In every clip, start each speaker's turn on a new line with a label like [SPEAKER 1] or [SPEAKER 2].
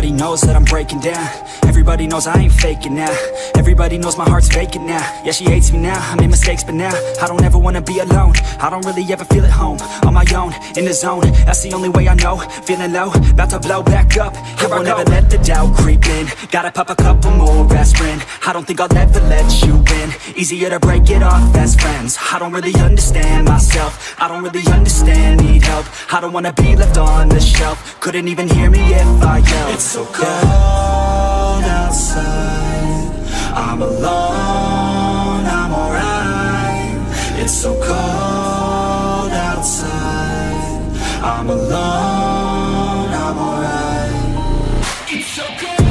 [SPEAKER 1] Everybody knows that I'm breaking down. Everybody knows I ain't faking now. Everybody knows my heart's vacant now. Yeah, she hates me now, I made mistakes but now I don't ever wanna be alone. I don't really ever feel at home. On my own, in the zone, that's the only way I know. Feeling low, about to blow back up. I won't ever let the doubt creep in. Gotta pop a couple more aspirin. I don't think I'll ever let you in. Easier to break it off best friends. I don't really understand myself. I don't really understand, need help. I don't wanna be left on the shelf. Couldn't even hear me if I yelled. It's so cold outside, I'm alone, I'm alright. It's so cold outside, I'm alone, I'm alright. It's so cold.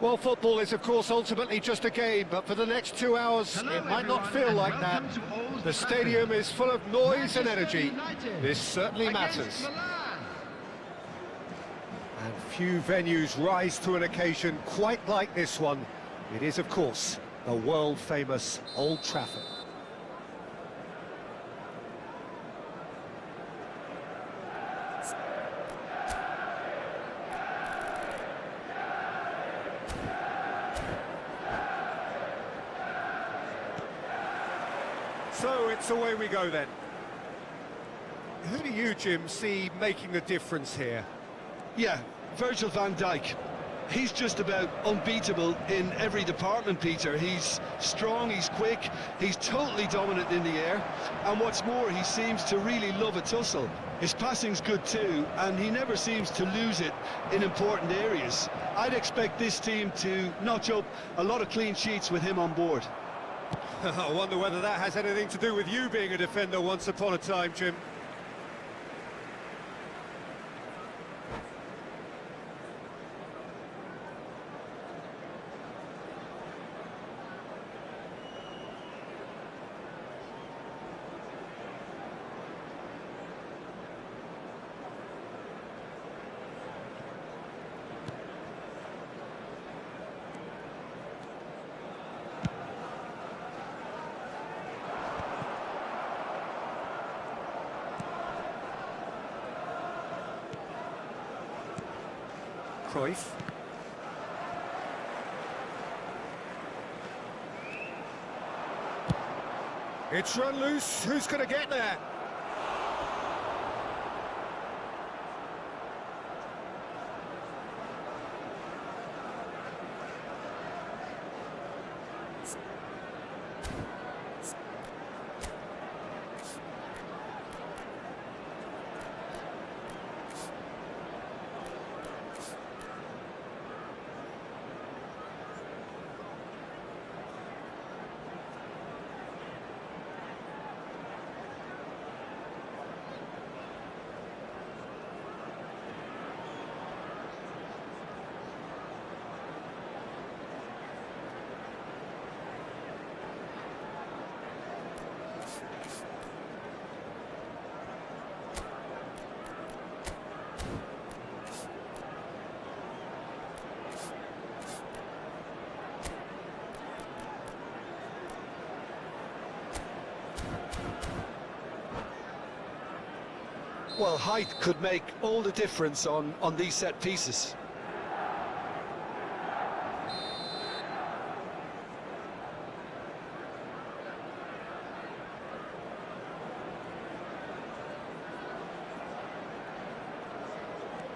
[SPEAKER 2] Well, football is, of course, ultimately just a game, but for the next 2 hours, it might not feel like that. The stadium is full of noise and energy. This certainly matters. And few venues rise to an occasion quite like this one. It is, of course, the world-famous Old Trafford. So it's away we go then. Who do you, Jim, see making the difference here?
[SPEAKER 3] Yeah, Virgil van Dijk. He's just about unbeatable in every department, Peter. He's strong, he's quick, he's totally dominant in the air, and what's more, he seems to really love a tussle. His passing's good too, and he never seems to lose it in important areas. I'd expect this team to notch up a lot of clean sheets with him on board.
[SPEAKER 2] I wonder whether that has anything to do with you being a defender once upon a time, Jim. Cruyff. It's run loose. Who's going to get there?
[SPEAKER 3] Well, height could make all the difference on these set pieces.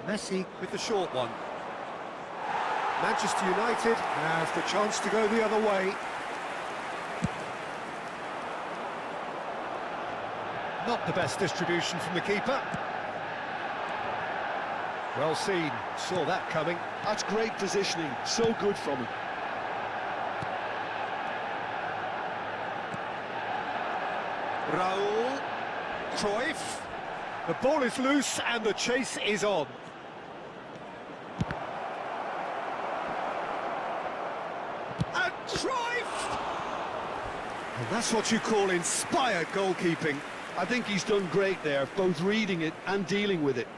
[SPEAKER 2] Messi with the short one. Manchester United have the chance to go the other way. Not the best distribution from the keeper. Well seen, saw that coming.
[SPEAKER 3] That's great positioning, so good from him.
[SPEAKER 2] Raul, Cruyff. The ball is loose and the chase is on. And Cruyff! And that's what you call inspired goalkeeping.
[SPEAKER 3] I think he's done great there, both reading it and dealing with it.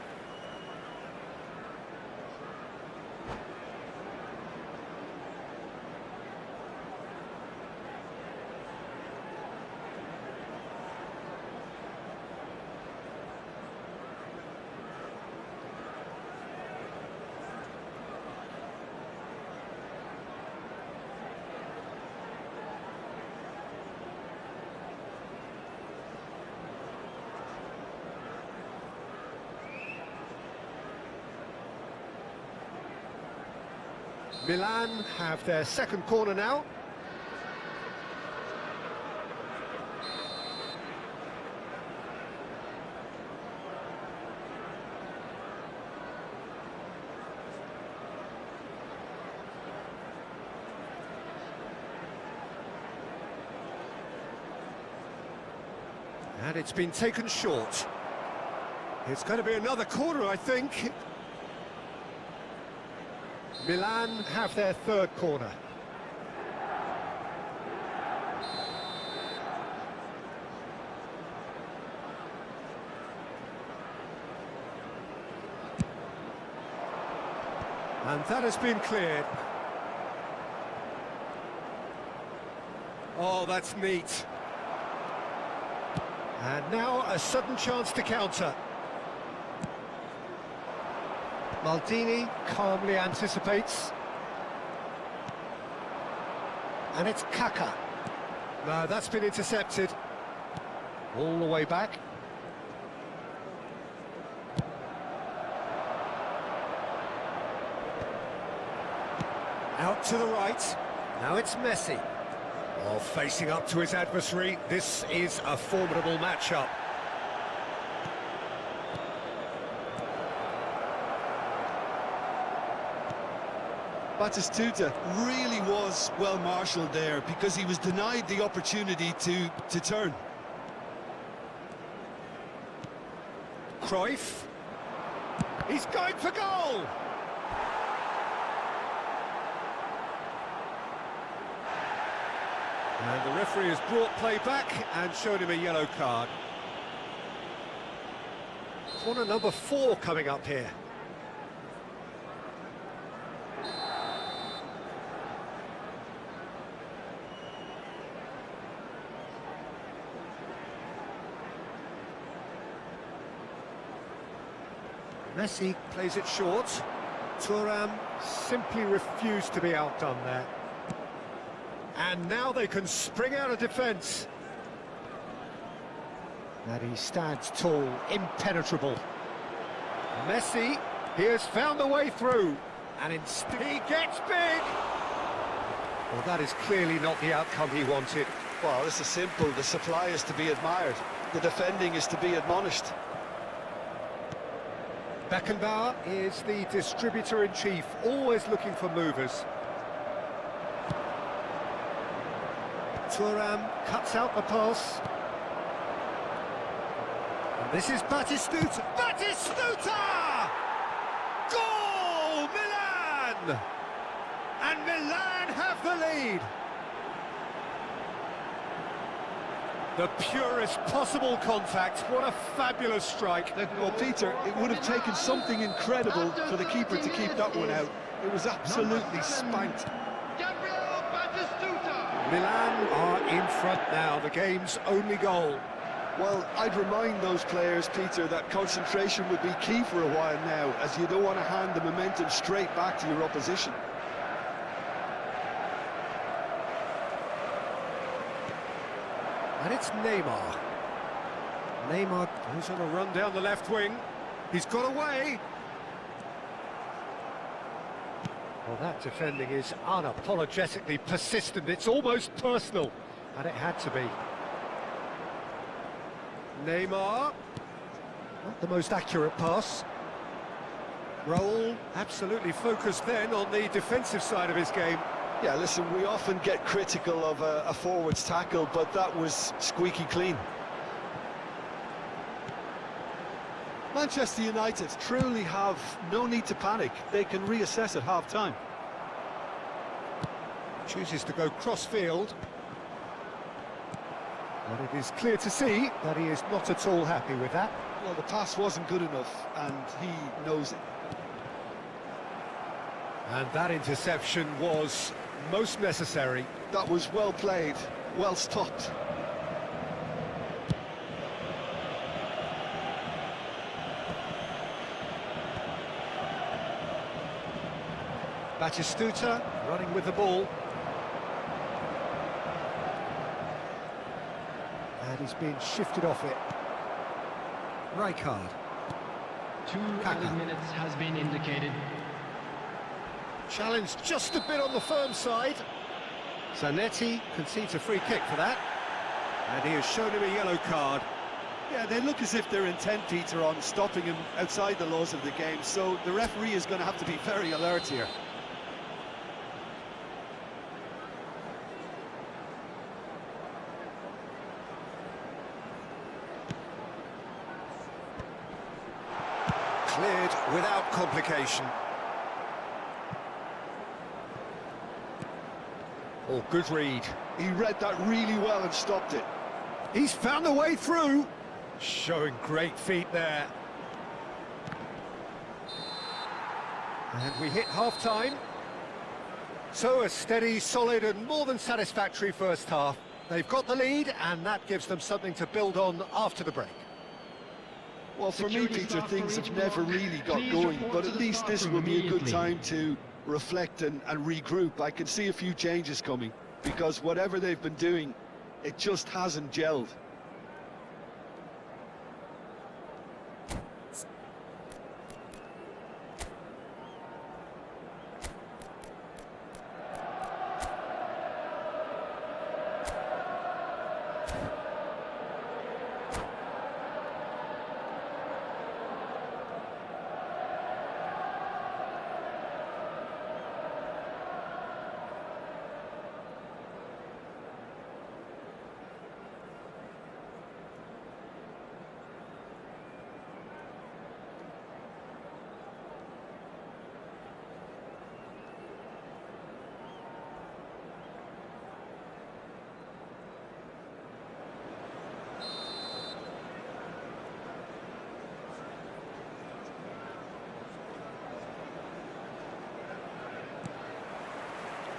[SPEAKER 2] Milan have their second corner now. And it's been taken short. It's going to be another corner, I think. Milan have their third corner. And that has been cleared. Oh, that's neat. And now a sudden chance to counter. Maldini calmly anticipates. And it's Kaka. No, that's been intercepted. All the way back. Out to the right. Now it's Messi. Oh, facing up to his adversary. This is a formidable matchup.
[SPEAKER 3] Batistuta really was well marshalled there because he was denied the opportunity to turn.
[SPEAKER 2] Cruyff. He's going for goal! And the referee has brought play back and showed him a yellow card. Corner number 4 coming up here. Messi plays it short. Thuram simply refused to be outdone there. And now they can spring out of defence. And he stands tall, impenetrable. Messi, he has found a way through. And instead he gets big! Well, that is clearly not the outcome he wanted.
[SPEAKER 3] Well, this is simple. The supply is to be admired. The defending is to be admonished.
[SPEAKER 2] Beckenbauer is the distributor-in-chief, always looking for movers. Thuram cuts out the pass. And this is Batistuta. Batistuta! Goal! Milan! And Milan have the lead. The purest possible contact. What a fabulous strike.
[SPEAKER 3] Well, Peter, it would have taken something incredible for the keeper to keep that one out. It was absolutely spanked.
[SPEAKER 2] Milan are in front now, the game's only goal.
[SPEAKER 3] Well, I'd remind those players, Peter, that concentration would be key for a while now, as you don't want to hand the momentum straight back to your opposition.
[SPEAKER 2] And it's Neymar. Neymar goes on a run down the left wing. He's got away. Well, that defending is unapologetically persistent. It's almost personal, and it had to be. Neymar. Not the most accurate pass. Raul absolutely focused then on the defensive side of his game.
[SPEAKER 3] Yeah, listen, we often get critical of a forward's tackle, but that was squeaky clean. Manchester United truly have no need to panic. They can reassess at half-time.
[SPEAKER 2] Chooses to go cross-field. And it is clear to see that he is not at all happy with that.
[SPEAKER 3] Well, the pass wasn't good enough, and he knows it.
[SPEAKER 2] And that interception was most necessary.
[SPEAKER 3] That was well played, well stopped.
[SPEAKER 2] Batistuta running with the ball. And he's being shifted off it. Rijkaard.
[SPEAKER 4] 2 added minutes has been indicated.
[SPEAKER 2] Challenged just a bit on the firm side. Zanetti concedes a free kick for that. And he has shown him a yellow card.
[SPEAKER 3] Yeah, they look as if they're intent, Peter, on stopping him outside the laws of the game, so the referee is going to have to be very alert here.
[SPEAKER 2] Cleared without complication. Oh, good read.
[SPEAKER 3] He read that really well and stopped it.
[SPEAKER 2] He's found the way through. Showing great feet there. And we hit half-time. So a steady, solid and more than satisfactory first half. They've got the lead and that gives them something to build on after the break.
[SPEAKER 3] Well, for me, Peter, things have never really got going, but at least this will be a good time to reflect and regroup. I can see a few changes coming, because whatever they've been doing, it just hasn't gelled.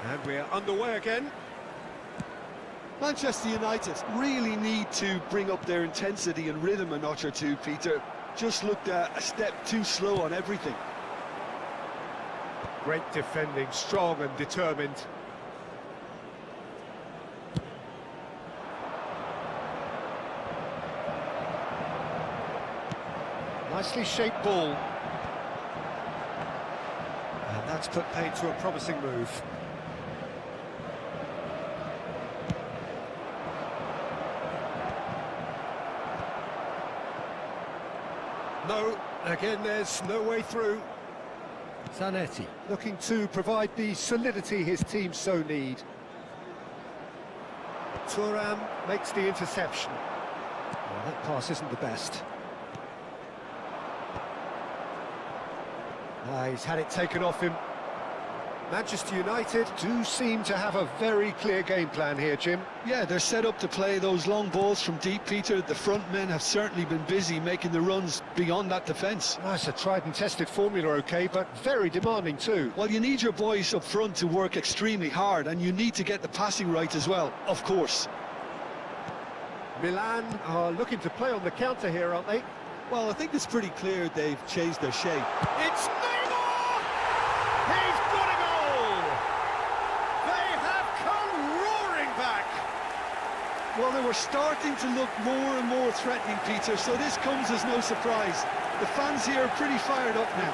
[SPEAKER 2] And we're underway again.
[SPEAKER 3] Manchester United really need to bring up their intensity and rhythm a notch or two, Peter. Just looked a step too slow on everything.
[SPEAKER 2] Great defending, strong and determined. Nicely shaped ball. And that's put paid to a promising move. No, again there's no way through. Zanetti looking to provide the solidity his team so need. Thuram makes the interception. Well, that pass isn't the best. He's had it taken off him. Manchester United do seem to have a very clear game plan here, Jim.
[SPEAKER 3] Yeah, they're set up to play those long balls from deep, Peter. The front men have certainly been busy making the runs beyond that defence.
[SPEAKER 2] That's a tried and tested formula, OK, but very demanding too.
[SPEAKER 3] Well, you need your boys up front to work extremely hard, and you need to get the passing right as well, of course.
[SPEAKER 2] Milan are looking to play on the counter here, aren't they?
[SPEAKER 3] Well, I think it's pretty clear they've changed their shape.
[SPEAKER 2] It's Neymar! He's got a goal! They have come roaring back!
[SPEAKER 3] Well, they were starting to look more and more threatening, Peter, so this comes as no surprise. The fans here are pretty fired up now.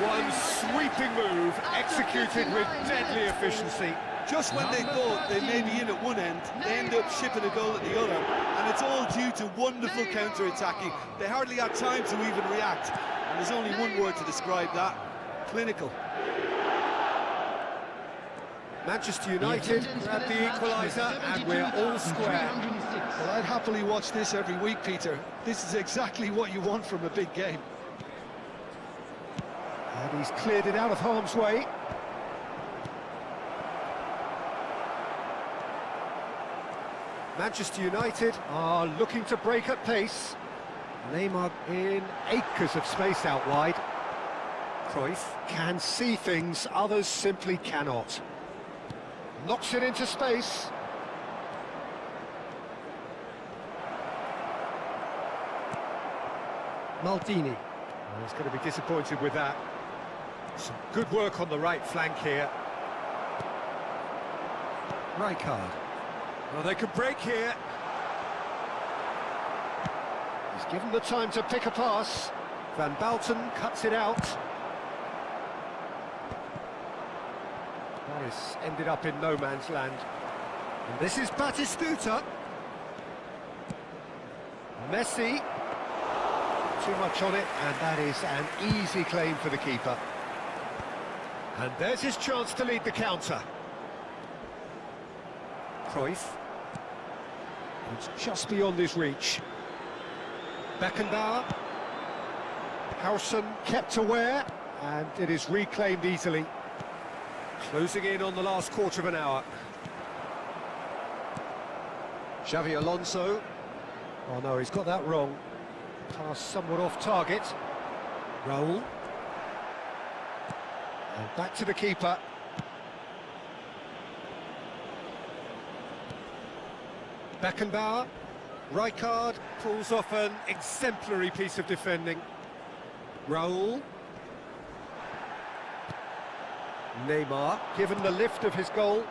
[SPEAKER 2] One sweeping move, executed with deadly efficiency.
[SPEAKER 3] Just when they thought they may be in at one end, they end up shipping a goal at the other, and it's all due to wonderful counter-attacking. They hardly had time to even react, and there's only one word to describe that: clinical.
[SPEAKER 2] Manchester United grab the equaliser, and we're all square.
[SPEAKER 3] Well, I'd happily watch this every week, Peter. This is exactly what you want from a big game.
[SPEAKER 2] And he's cleared it out of harm's way. Manchester United are looking to break at pace. Neymar in acres of space out wide. Cruyff can see things others simply cannot. Knocks it into space. Maldini. Oh, he's going to be disappointed with that. Some good work on the right flank here. Rijkaard. Well, they could break here. He's given the time to pick a pass. Van Balten cuts it out. Paris ended up in no man's land. And this is Batistuta. Messi. Too much on it, and that is an easy claim for the keeper. And there's his chance to lead the counter. Cruyff. It's just beyond his reach. Beckenbauer. Howson kept aware, and it is reclaimed easily. Closing in on the last quarter of an hour. Xavi Alonso. Oh no, he's got that wrong. Pass somewhat off target. Raul. And back to the keeper. Beckenbauer. Rijkaard pulls off an exemplary piece of defending. Raul. Neymar, given the lift of his goal.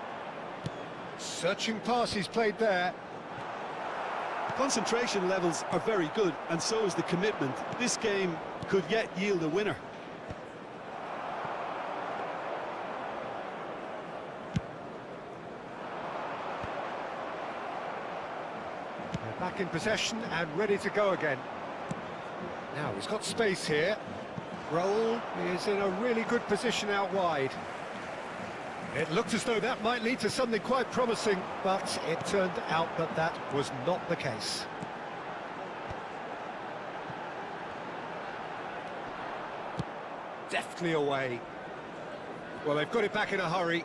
[SPEAKER 2] Searching pass he's played there.
[SPEAKER 3] Concentration levels are very good, and so is the commitment. This game could yet yield a winner.
[SPEAKER 2] They're back in possession and ready to go again. Now he's got space here. Raul is in a really good position out wide. It looked as though that might lead to something quite promising, but it turned out that that was not the case. Deftly away. Well, they've got it back in a hurry.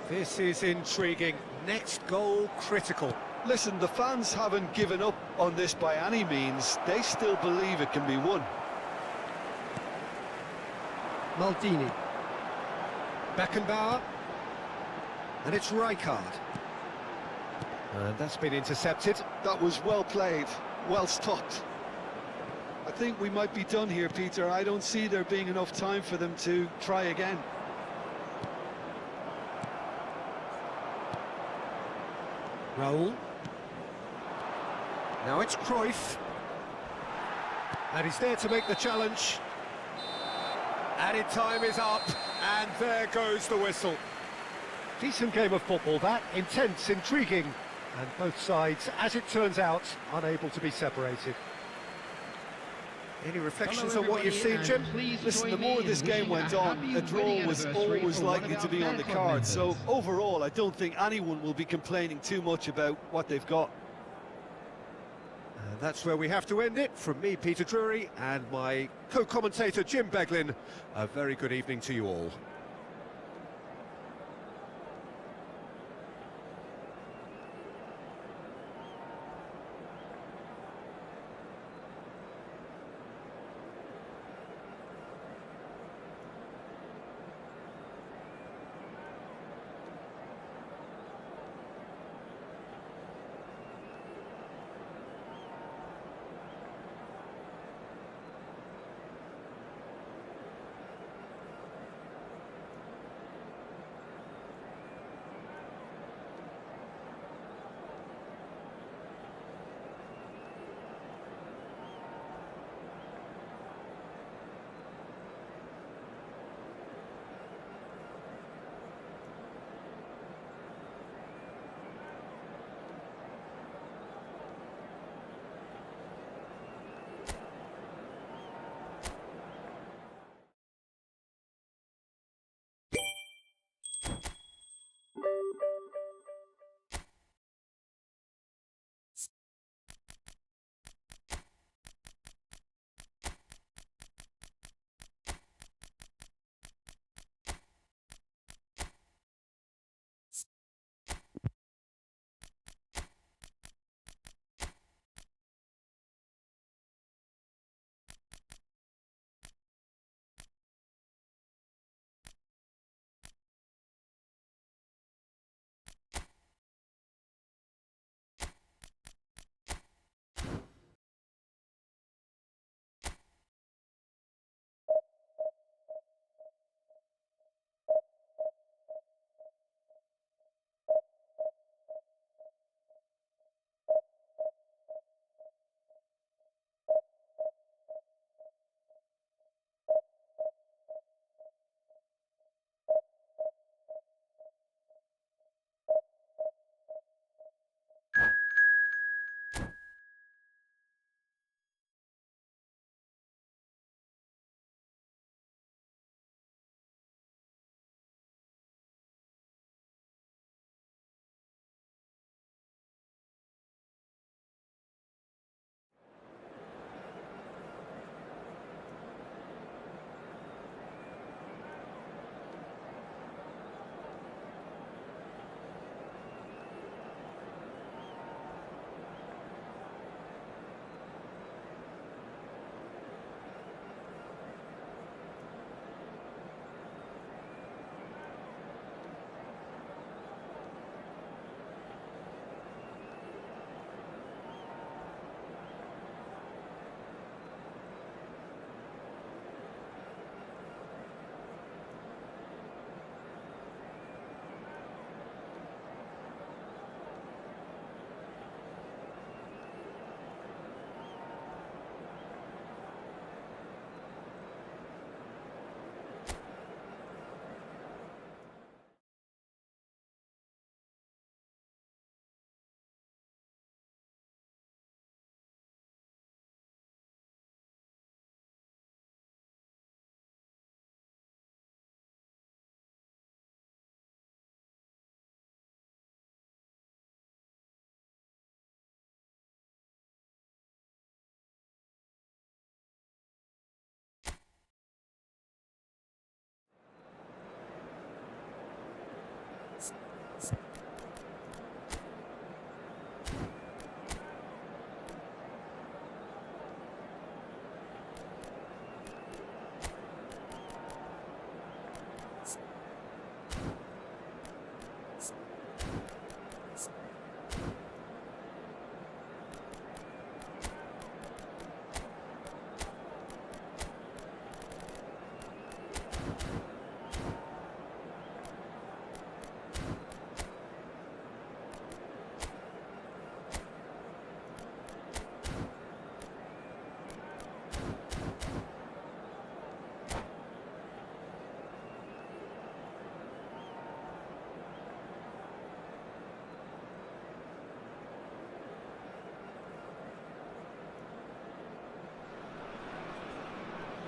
[SPEAKER 2] This is intriguing. Next goal critical.
[SPEAKER 3] Listen, the fans haven't given up on this by any means. They still believe it can be won.
[SPEAKER 2] Maldini. Beckenbauer. And it's Rijkaard. And that's been intercepted.
[SPEAKER 3] That was well played, well stopped. I think we might be done here, Peter. I don't see there being enough time for them to try again.
[SPEAKER 2] Raul. Now it's Cruyff. And he's there to make the challenge. Added time is up, and there goes the whistle. Decent game of football, that. Intense, intriguing, and both sides, as it turns out, unable to be separated. Any reflections on what you've seen, Jim?
[SPEAKER 3] Listen, the more this game went on, a draw was always likely to be on the card. So overall, I don't think anyone will be complaining too much about what they've got.
[SPEAKER 2] And that's where we have to end it. From me, Peter Drury, and my co-commentator, Jim Beglin, a very good evening to you all.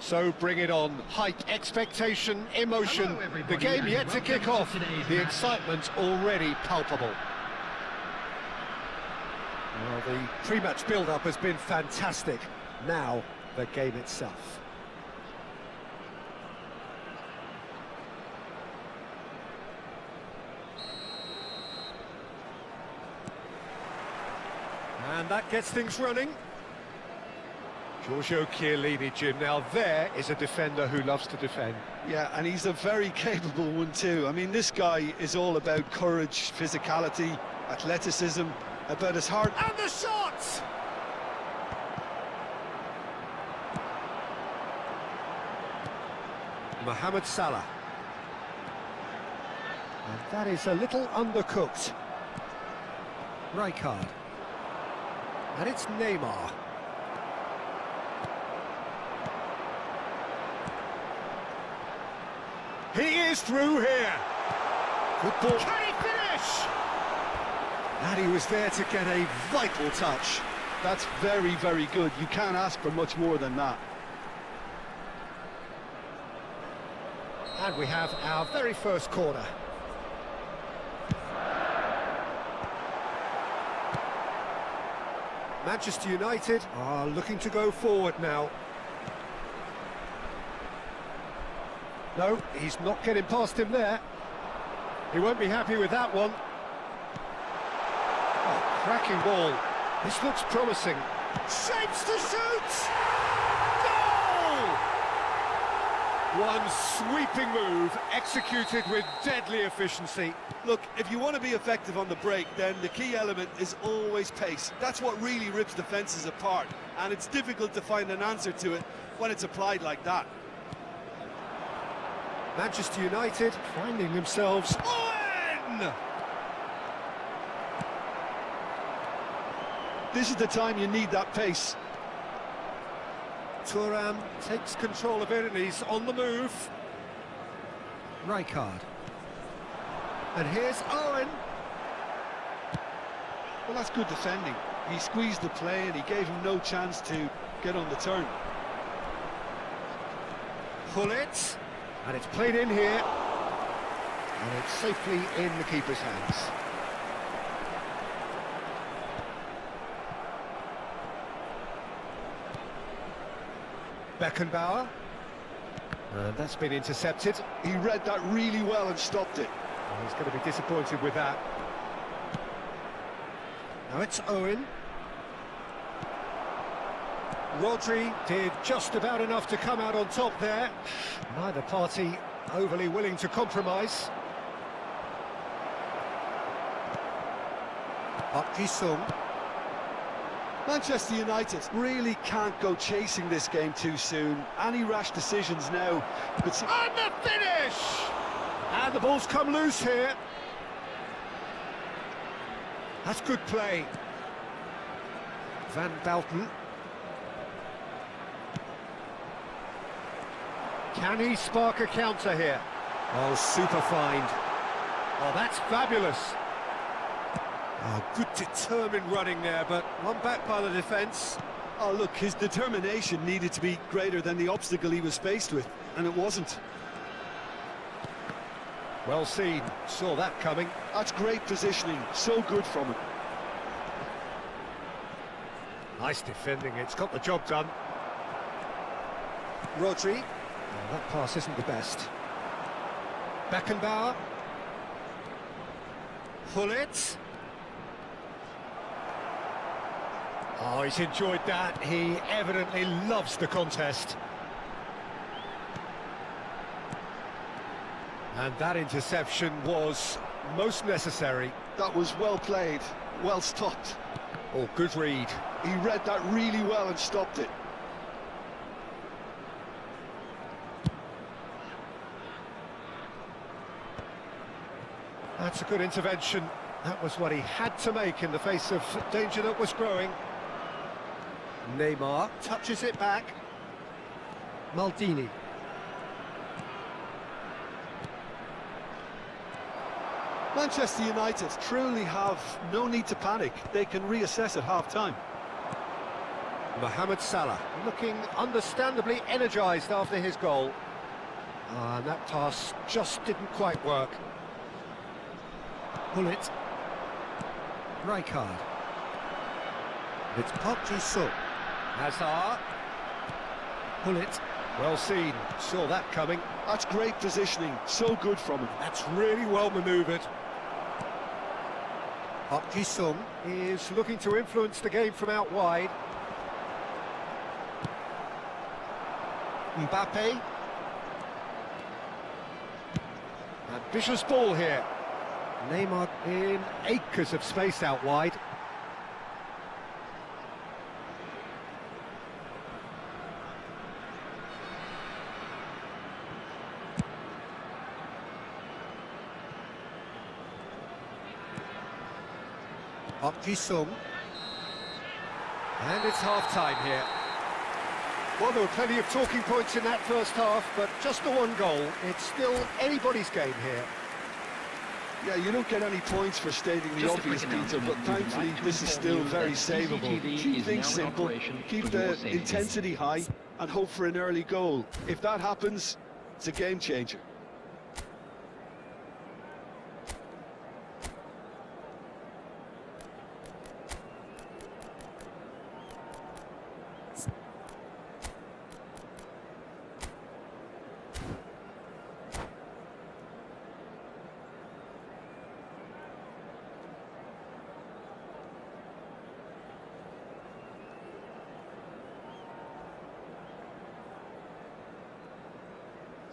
[SPEAKER 2] So bring it on. Hype, expectation, emotion.
[SPEAKER 4] Hello, everybody,
[SPEAKER 2] The game
[SPEAKER 4] and
[SPEAKER 2] yet to
[SPEAKER 4] welcome
[SPEAKER 2] kick
[SPEAKER 4] to
[SPEAKER 2] off.
[SPEAKER 4] today's
[SPEAKER 2] The
[SPEAKER 4] match.
[SPEAKER 2] excitement already palpable. Well, the pre-match build-up has been fantastic. Now, the game itself. And that gets things running. Giorgio Chiellini, Jim. Now there is a defender who loves to defend.
[SPEAKER 3] Yeah, and he's a very capable one too. I mean, this guy is all about courage, physicality, athleticism, about his heart.
[SPEAKER 2] And the shot! Mohamed Salah. And that is a little undercooked. Rijkaard. And it's Neymar. He is through here. Good ball. Can he finish? And he was there to get a vital touch.
[SPEAKER 3] That's very, very good. You can't ask for much more than that.
[SPEAKER 2] And we have our very first corner. Manchester United are looking to go forward now. No, he's not getting past him there. He won't be happy with that one. Oh, cracking ball. This looks promising. Shapes to shoot! Goal! One sweeping move, executed with deadly efficiency.
[SPEAKER 3] Look, if you want to be effective on the break, then the key element is always pace. That's what really rips defences apart, and it's difficult to find an answer to it when it's applied like that.
[SPEAKER 2] Manchester United finding themselves...
[SPEAKER 3] Owen! This is the time you need that pace.
[SPEAKER 2] Thuram takes control of it and he's on the move. Rijkaard. And here's Owen.
[SPEAKER 3] Well, that's good defending. He squeezed the play and he gave him no chance to get on the turn.
[SPEAKER 2] Pull it. And it's played in here. And it's safely in the keeper's hands. Beckenbauer. And that's been intercepted.
[SPEAKER 3] He read that really well and stopped it.
[SPEAKER 2] Oh, he's going to be disappointed with that. Now it's Owen. Rodri did just about enough to come out on top there. Neither party overly willing to compromise. Park Ji-sung.
[SPEAKER 3] Manchester United really can't go chasing this game too soon. Any rash decisions now could see...
[SPEAKER 2] And the finish! And the ball's come loose here. That's good play. Van Belten. Can he spark a counter here? Oh, super find. Oh, that's fabulous. Oh, good determined running there, but one back by the defence.
[SPEAKER 3] Oh, look, his determination needed to be greater than the obstacle he was faced with, and it wasn't.
[SPEAKER 2] Well seen, saw that coming.
[SPEAKER 3] That's great positioning, so good from him.
[SPEAKER 2] Nice defending, it's got the job done. Rodri. Oh, that pass isn't the best. Beckenbauer. Pull it. Oh, he's enjoyed that. He evidently loves the contest. And that interception was most necessary.
[SPEAKER 3] That was well played, well stopped.
[SPEAKER 2] Oh, good read.
[SPEAKER 3] He read that really well and stopped it.
[SPEAKER 2] That's a good intervention. That was what he had to make in the face of danger that was growing. Neymar touches it back. Maldini.
[SPEAKER 3] Manchester United truly have no need to panic. They can reassess at half-time.
[SPEAKER 2] Mohamed Salah looking understandably energised after his goal. And that pass just didn't quite work. Pull it. Rijkaard. It's Park Ji-sung. Hazard. Pull it. Well seen. Saw that coming.
[SPEAKER 3] That's great positioning. So good from him.
[SPEAKER 2] That's really well manoeuvred. Park Ji-sung is looking to influence the game from out wide. Mbappe. Ambitious ball here. Neymar in acres of space out wide. Park Ji-sung. And it's half-time here. Well, there were plenty of talking points in that first half, but just the one goal. It's still anybody's game here.
[SPEAKER 3] Yeah, you don't get any points for stating the obvious, Peter, but thankfully this is still very savable. Keep things simple, keep the intensity high, and hope for an early goal. If that happens, it's a game changer.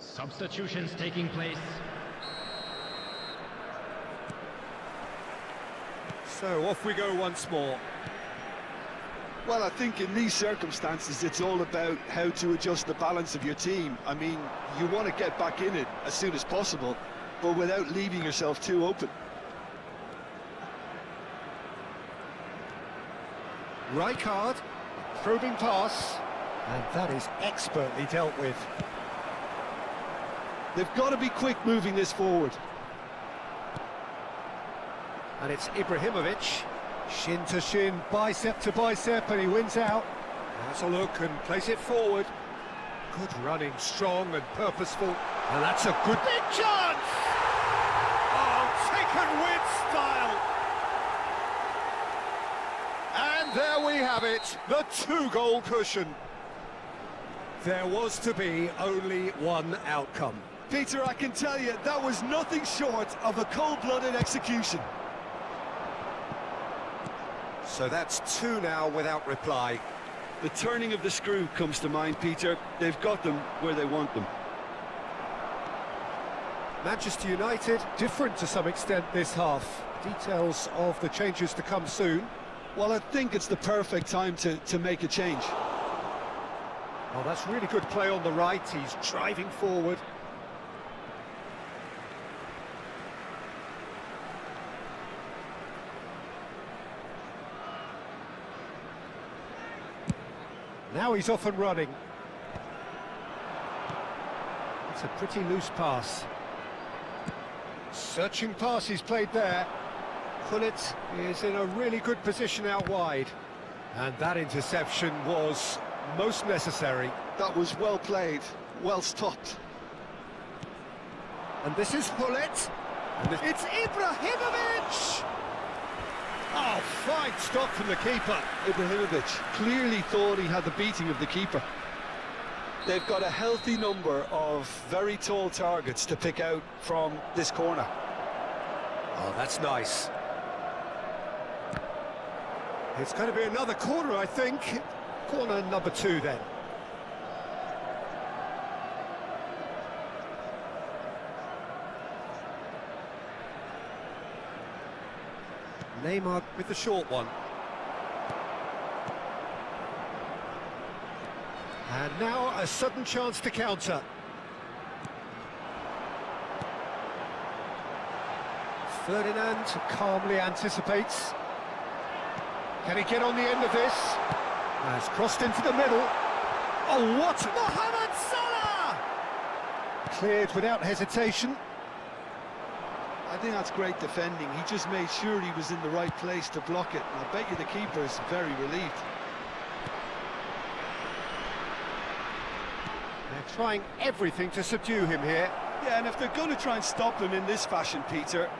[SPEAKER 4] Substitutions taking place.
[SPEAKER 2] So off we go once more.
[SPEAKER 3] Well, I think in these circumstances it's all about how to adjust the balance of your team. I mean, you want to get back in it as soon as possible, but without leaving yourself too open.
[SPEAKER 2] Rijkaard, probing pass, and that is expertly dealt with.
[SPEAKER 3] They've got to be quick moving this forward.
[SPEAKER 2] And it's Ibrahimovic, shin to shin, bicep to bicep, and he wins out. Has a look and plays it forward. Good running, strong and purposeful. And that's a good big chance! Oh, taken with style! And there we have it, the two-goal cushion. There was to be only one outcome.
[SPEAKER 3] Peter, I can tell you, that was nothing short of a cold-blooded execution.
[SPEAKER 2] So that's two now without reply.
[SPEAKER 3] The turning of the screw comes to mind, Peter. They've got them where they want them.
[SPEAKER 2] Manchester United, different to some extent this half. Details of the changes to come soon.
[SPEAKER 3] Well, I think it's the perfect time to make a change.
[SPEAKER 2] Oh, that's really good play on the right. He's driving forward. Now he's off and running. It's a pretty loose pass. Searching pass he's played there. Gullit is in a really good position out wide. And that interception was most necessary.
[SPEAKER 3] That was well played, well stopped.
[SPEAKER 2] And this is Gullit. And it's Ibrahimovic! Oh, fine stop from the keeper.
[SPEAKER 3] Ibrahimovic clearly thought he had the beating of the keeper. They've got a healthy number of very tall targets to pick out from this corner.
[SPEAKER 2] Oh, that's nice. It's going to be another corner, I think. Corner number 2, then. Neymar with the short one. And now a sudden chance to counter. Ferdinand calmly anticipates. Can he get on the end of this? Has crossed into the middle. Oh, what? Mohamed Salah! Cleared without hesitation.
[SPEAKER 3] I think that's great defending. He just made sure he was in the right place to block it. And I bet you the keeper is very relieved.
[SPEAKER 2] They're trying everything to subdue him here.
[SPEAKER 3] Yeah, and if they're going to try and stop him in this fashion, Peter,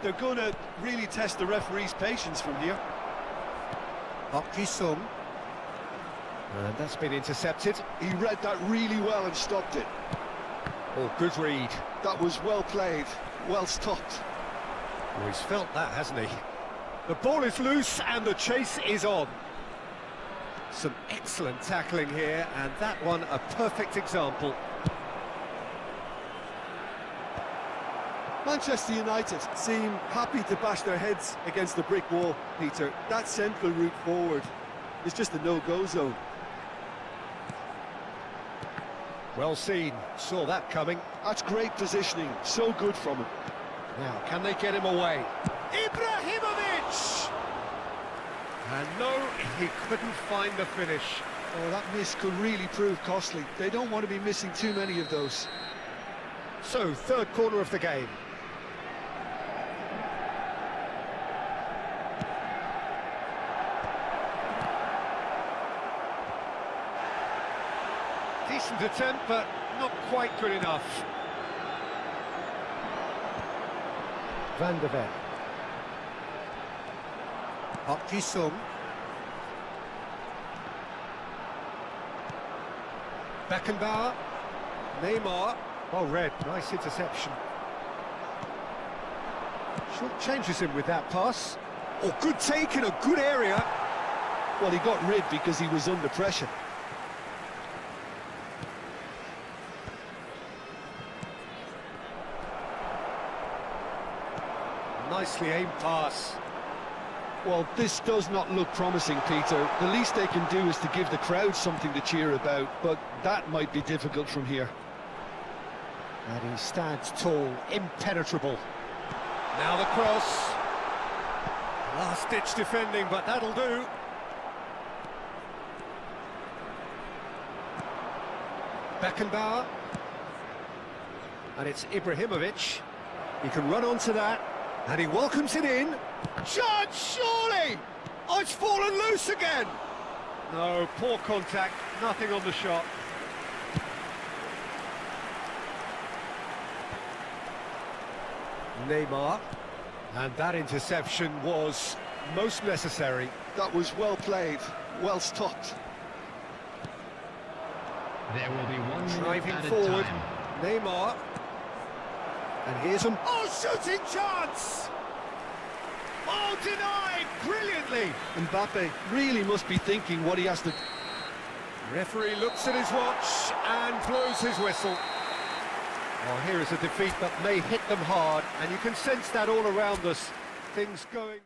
[SPEAKER 3] they're going to really test the referee's patience from here.
[SPEAKER 2] Sung. And that's been intercepted.
[SPEAKER 3] He read that really well and stopped it.
[SPEAKER 2] Oh, good read.
[SPEAKER 3] That was well played, well stopped.
[SPEAKER 2] Oh, he's felt that, hasn't he? The ball is loose and the chase is on. Some excellent tackling here, and that one a perfect example.
[SPEAKER 3] Manchester United seem happy to bash their heads against the brick wall, Peter. That central route forward is just a no-go zone.
[SPEAKER 2] Well seen, saw that coming.
[SPEAKER 3] That's great positioning, so good from him.
[SPEAKER 2] Now, can they get him away? Ibrahimovic! And no, he couldn't find the finish.
[SPEAKER 3] Oh, that miss could really prove costly. They don't want to be missing too many of those.
[SPEAKER 2] So, third corner of the game. Decent attempt, but not quite good enough. Van der Ven. Sung. Beckenbauer. Neymar. Oh, red. Nice interception. Short changes him with that pass. Oh, good take in a good area.
[SPEAKER 3] Well, he got rid because he was under pressure.
[SPEAKER 2] Nicely aimed pass.
[SPEAKER 3] Well, this does not look promising, Peter. The least they can do is to give the crowd something to cheer about, but that might be difficult from here.
[SPEAKER 2] And he stands tall, impenetrable. Now the cross. Last-ditch defending, but that'll do. Beckenbauer. And it's Ibrahimovic. He can run onto that. And he welcomes it in. Chance, surely! Oh, it's fallen loose again! No, poor contact, nothing on the shot. Neymar. And that interception was most necessary.
[SPEAKER 3] That was well played, well stopped.
[SPEAKER 4] There will be 1 minute
[SPEAKER 2] Driving
[SPEAKER 4] added
[SPEAKER 2] forward.
[SPEAKER 4] time.
[SPEAKER 2] Neymar. And here's him. Oh, shooting chance! Oh, denied brilliantly.
[SPEAKER 3] Mbappe really must be thinking what he has to...
[SPEAKER 2] Referee looks at his watch and blows his whistle. Well, here is a defeat that may hit them hard, and you can sense that all around us. Things going...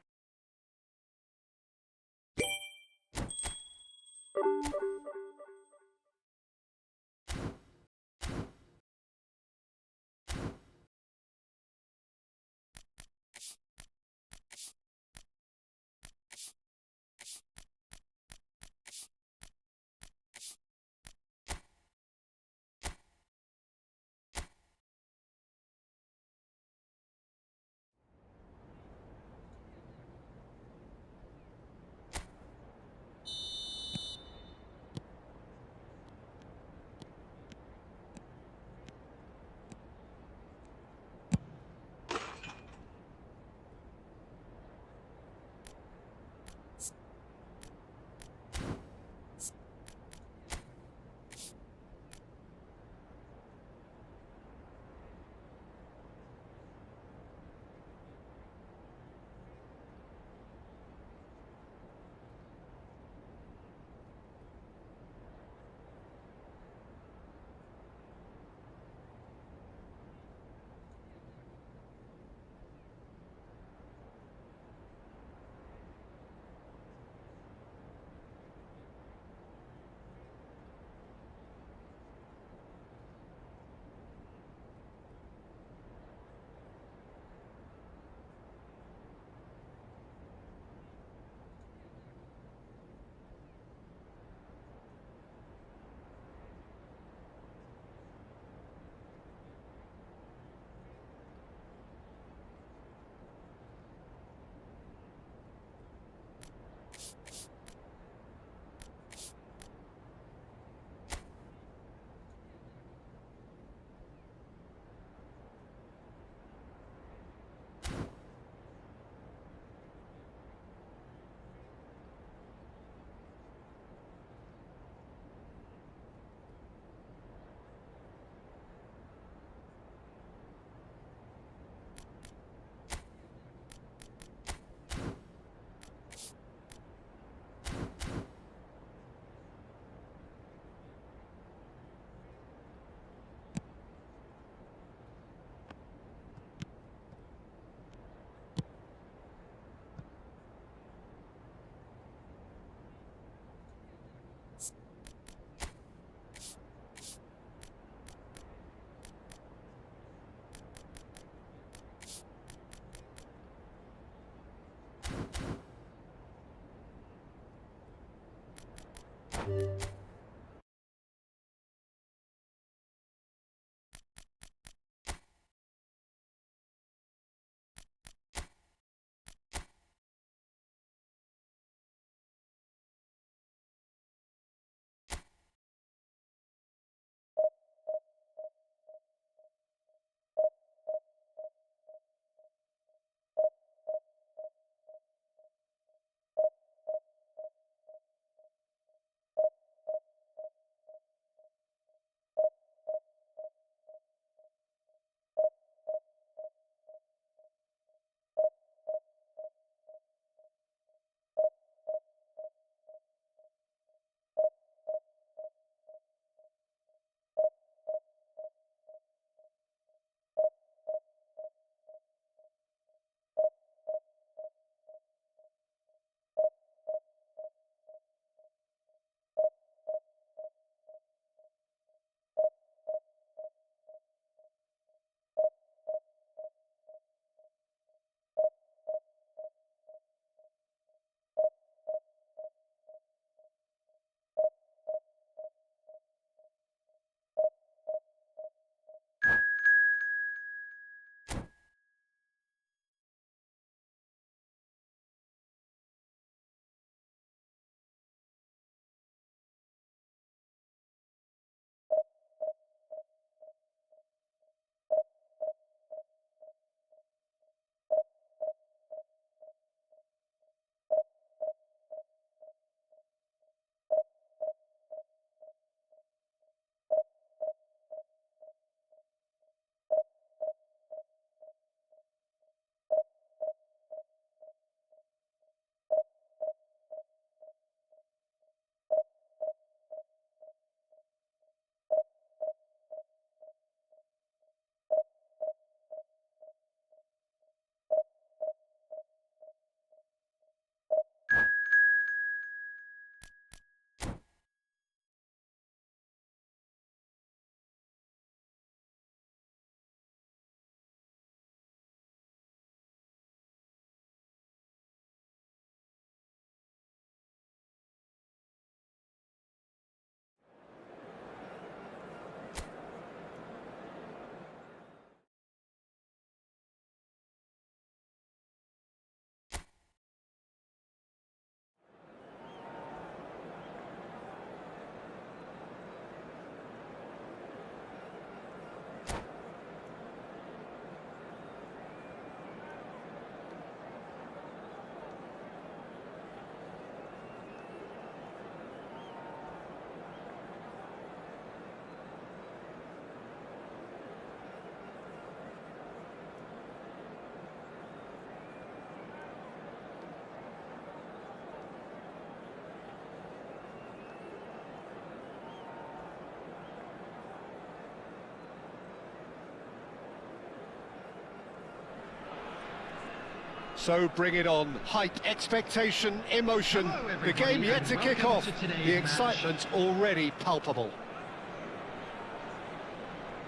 [SPEAKER 2] So bring it on. Hype, expectation, emotion. The game yet to kick off. The excitement already palpable.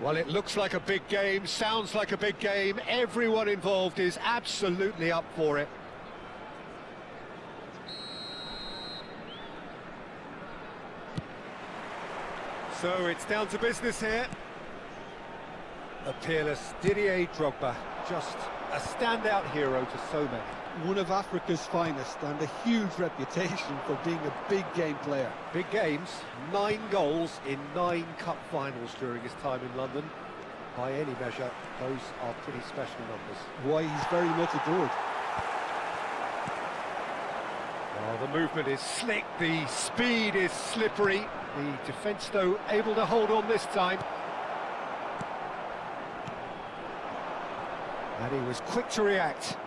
[SPEAKER 2] Well, it looks like a big game, sounds like a big game. Everyone involved is absolutely up for it. So it's down to business here. A peerless Didier Drogba, just a standout hero to so many.
[SPEAKER 3] One of Africa's finest and a huge reputation for being a big game player.
[SPEAKER 2] Big games, 9 goals in 9 cup finals during his time in London. By any measure, those are pretty special numbers.
[SPEAKER 3] Why, he's very much adored.
[SPEAKER 2] Well, the movement is slick, the speed is slippery. The defence, though, able to hold on this time. And he was quick to react.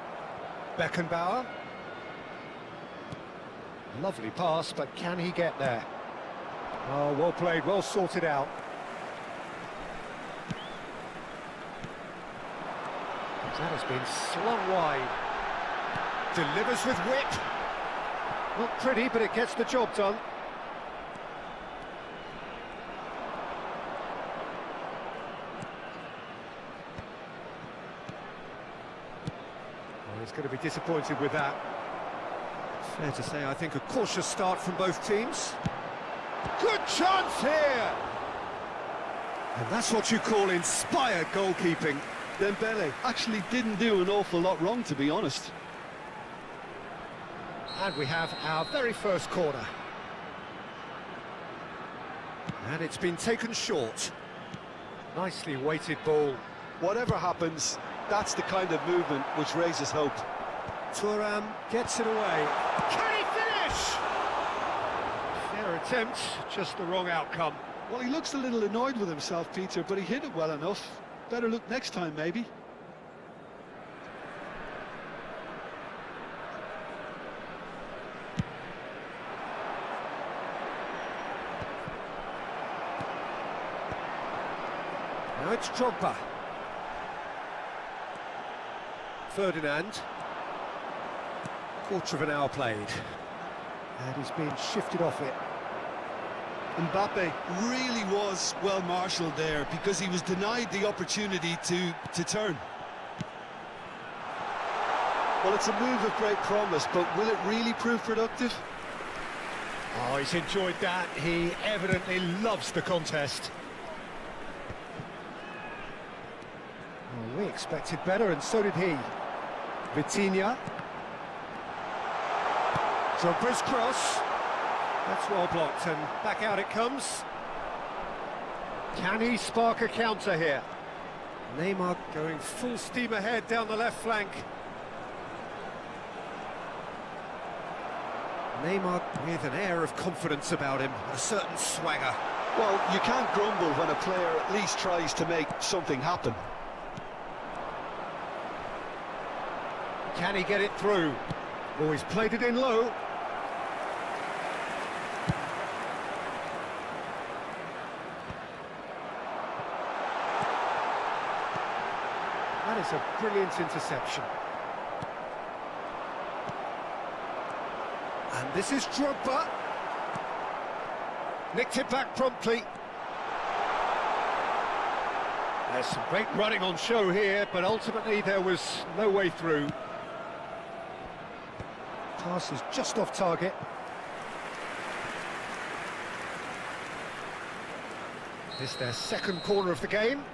[SPEAKER 2] Beckenbauer. Lovely pass, but can he get there? Oh, well played, well sorted out. That has been slung wide. Delivers with whip. Not pretty, but it gets the job done. He's going to be disappointed with that. Fair to say, I think, a cautious start from both teams. Good chance here! And that's what you call inspired goalkeeping.
[SPEAKER 3] Dembele actually didn't do an awful lot wrong, to be honest.
[SPEAKER 2] And we have our very first corner. And it's been taken short. Nicely weighted ball.
[SPEAKER 3] Whatever happens, that's the kind of movement which raises hope.
[SPEAKER 2] Thuram gets it away. Can he finish? Fair attempt, just the wrong outcome.
[SPEAKER 3] Well, he looks a little annoyed with himself, Peter, but he hit it well enough. Better look next time, maybe.
[SPEAKER 2] Now it's Drogba. Ferdinand. Quarter of an hour played. And he's been shifted off it.
[SPEAKER 3] Mbappe really was well marshalled there because he was denied the opportunity to turn. Well, it's a move of great promise, but will it really prove productive?
[SPEAKER 2] Oh, he's enjoyed that. He evidently loves the contest. Oh, we expected better, and so did he. Vitinha. Drogba's cross. That's well blocked, and back out it comes. Can he spark a counter here? Neymar going full steam ahead down the left flank. Neymar with an air of confidence about him, a certain swagger.
[SPEAKER 3] Well, you can't grumble when a player at least tries to make something happen.
[SPEAKER 2] Can he get it through? Oh, he's played it in low. That is a brilliant interception. And this is Drogba. Nicked it back promptly. There's some great running on show here, but ultimately there was no way through. Pass is just off target. This is their second corner of the game.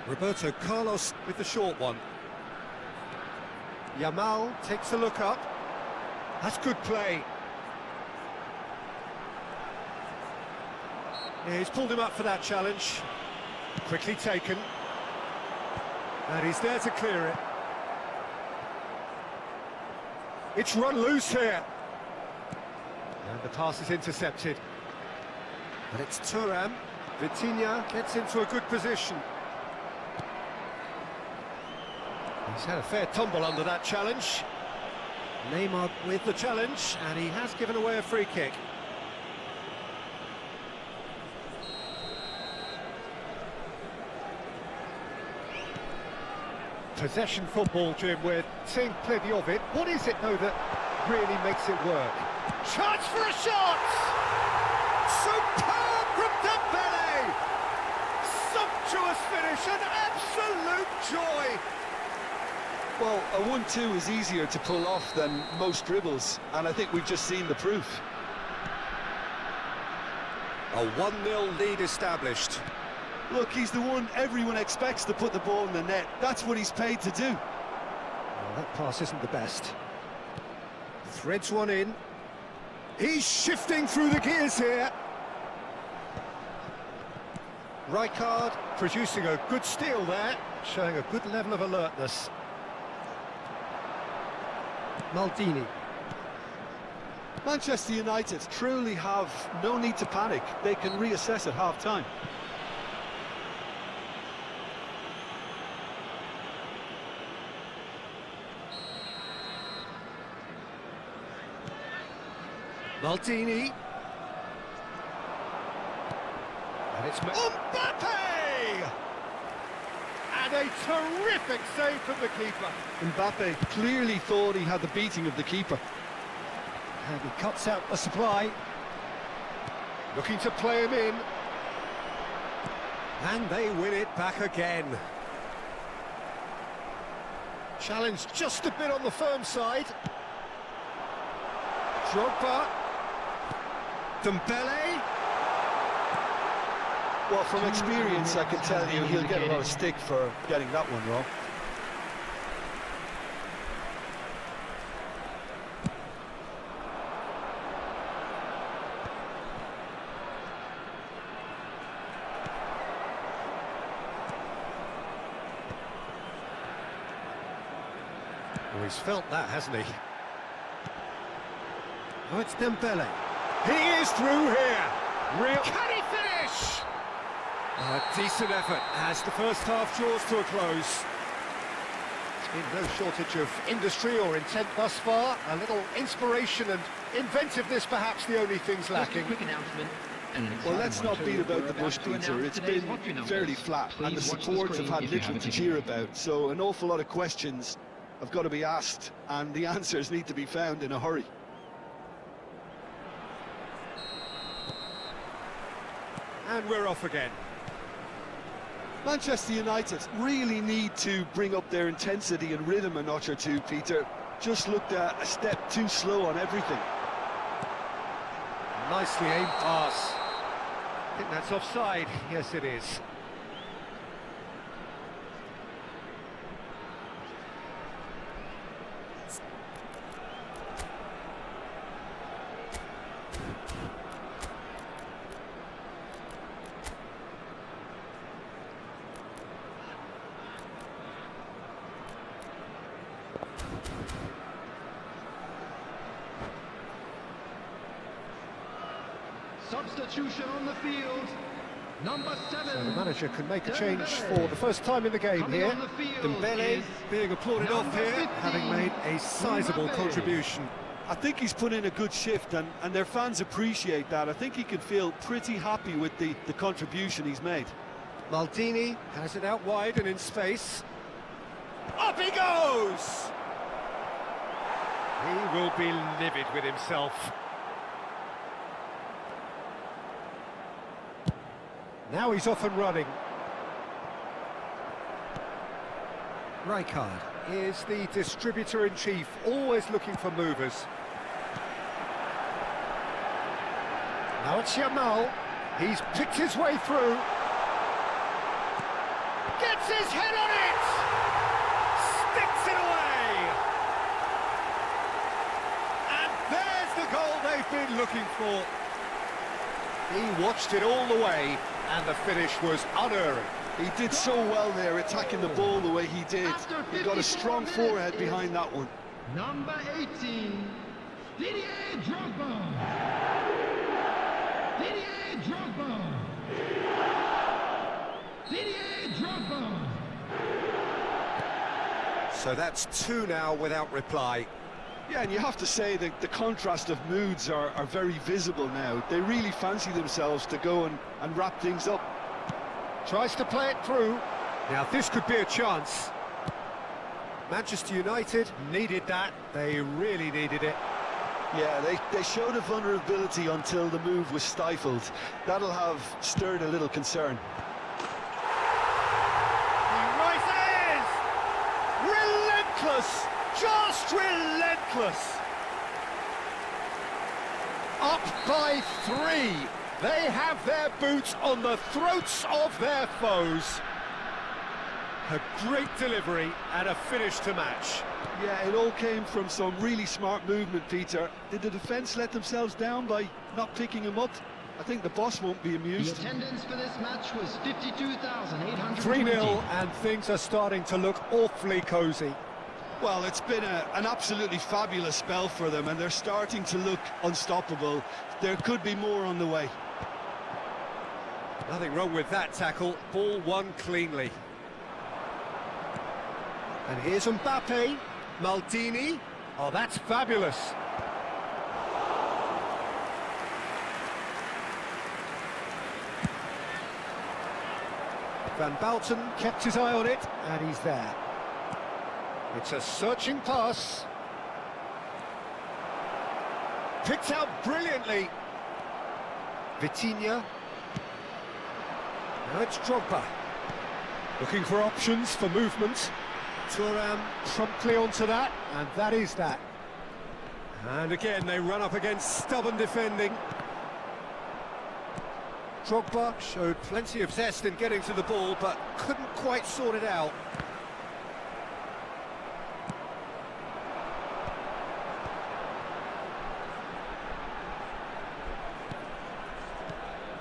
[SPEAKER 2] Roberto Carlos with the short one. Yamal takes a look up. That's good play. Yeah, he's pulled him up for that challenge. Quickly taken. And he's there to clear it. It's run loose here. And the pass is intercepted. And it's Thuram. Vitinha gets into a good position. He's had a fair tumble under that challenge. Neymar with the challenge, and he has given away a free kick. Possession football, Jim, we're seeing plenty of it. What is it, though, that really makes it work? Chance for a shot! Superb from Dembele! Sumptuous finish, an absolute joy!
[SPEAKER 3] Well, a 1-2 is easier to pull off than most dribbles, and I think we've just seen the proof.
[SPEAKER 2] A 1-0 lead established.
[SPEAKER 3] Look, he's the one everyone expects to put the ball in the net. That's what he's paid to do.
[SPEAKER 2] Well, that pass isn't the best. Threads one in. He's shifting through the gears here. Rijkaard producing a good steal there, showing a good level of alertness. Maldini.
[SPEAKER 3] Manchester United truly have no need to panic. They can reassess at half-time.
[SPEAKER 2] Maldini. And it's Mbappe! And a terrific save from the keeper.
[SPEAKER 3] Mbappe clearly thought he had the beating of the keeper.
[SPEAKER 2] And he cuts out the supply. Looking to play him in. And they win it back again. Challenge just a bit on the firm side. Drogba. Dembele.
[SPEAKER 3] Well, from experience, I can tell you he'll get a lot of stick for getting that one wrong.
[SPEAKER 2] Oh, he's felt that, hasn't he? Oh, it's Dembele. He is through here. Real. Can he finish? A decent effort as the first half draws to a close. There's been no shortage of industry or intent thus far. A little inspiration and inventiveness, perhaps the only things lacking.
[SPEAKER 4] Quick announcement.
[SPEAKER 3] Well, let's not beat about the bush, Peter. It's been fairly flat, and the supports have had little to cheer about, so an awful lot of questions have got to be asked, and the answers need to be found in a hurry.
[SPEAKER 2] And we're off again.
[SPEAKER 3] Manchester United really need to bring up their intensity and rhythm a notch or two, Peter. Just looked a step too slow on everything.
[SPEAKER 2] Nicely aimed pass. I think that's offside. Yes, it is.
[SPEAKER 4] Substitution on the field. Number 7.
[SPEAKER 2] So the manager can make a change for the first time in the game here. Dembele being applauded off here, having made a sizable contribution.
[SPEAKER 3] I think he's put in a good shift, and their fans appreciate that. I think he can feel pretty happy with the contribution he's made.
[SPEAKER 2] Maldini has it out wide and in space. Up he goes! He will be livid with himself. Now he's off and running. Rijkaard is the distributor-in-chief, always looking for movers. Now it's Yamal. He's picked his way through. Gets his head on it! Sticks it away! And there's the goal they've been looking for. He watched it all the way, and the finish was unerring.
[SPEAKER 3] He did so well there, attacking the ball the way he did. He got a strong forehead behind that one.
[SPEAKER 4] Number 18, Didier Drogba. Didier Drogba. Didier Drogba.
[SPEAKER 2] So that's 2 now without reply.
[SPEAKER 3] Yeah, and you have to say that the contrast of moods are very visible now. They really fancy themselves to go and wrap things up.
[SPEAKER 2] Tries to play it through. Now this could be a chance. Manchester United needed that. They really needed it.
[SPEAKER 3] Yeah, they showed a vulnerability until the move was stifled. That'll have stirred a little concern.
[SPEAKER 2] He rises! Relentless! Just relentless! Up by 3. They have their boots on the throats of their foes. A great delivery and a finish to match.
[SPEAKER 3] Yeah, it all came from some really smart movement, Peter. Did the defence let themselves down by not picking him up? I think the boss won't be
[SPEAKER 4] The
[SPEAKER 3] amused.
[SPEAKER 4] attendance for this match was 52,820.
[SPEAKER 2] 3-0 and things are starting to look awfully cosy.
[SPEAKER 3] Well, it's been an absolutely fabulous spell for them, and they're starting to look unstoppable. There could be more on the way.
[SPEAKER 2] Nothing wrong with that tackle. Ball won cleanly. And here's Mbappe. Maldini. Oh, that's fabulous. Van Balten kept his eye on it, and he's there. It's a searching pass. Picked out brilliantly. Vitinha. Now it's Drogba. Looking for options for movement. Thuram promptly onto that, and that is that. And again, they run up against stubborn defending. Drogba showed plenty of zest in getting to the ball, but couldn't quite sort it out.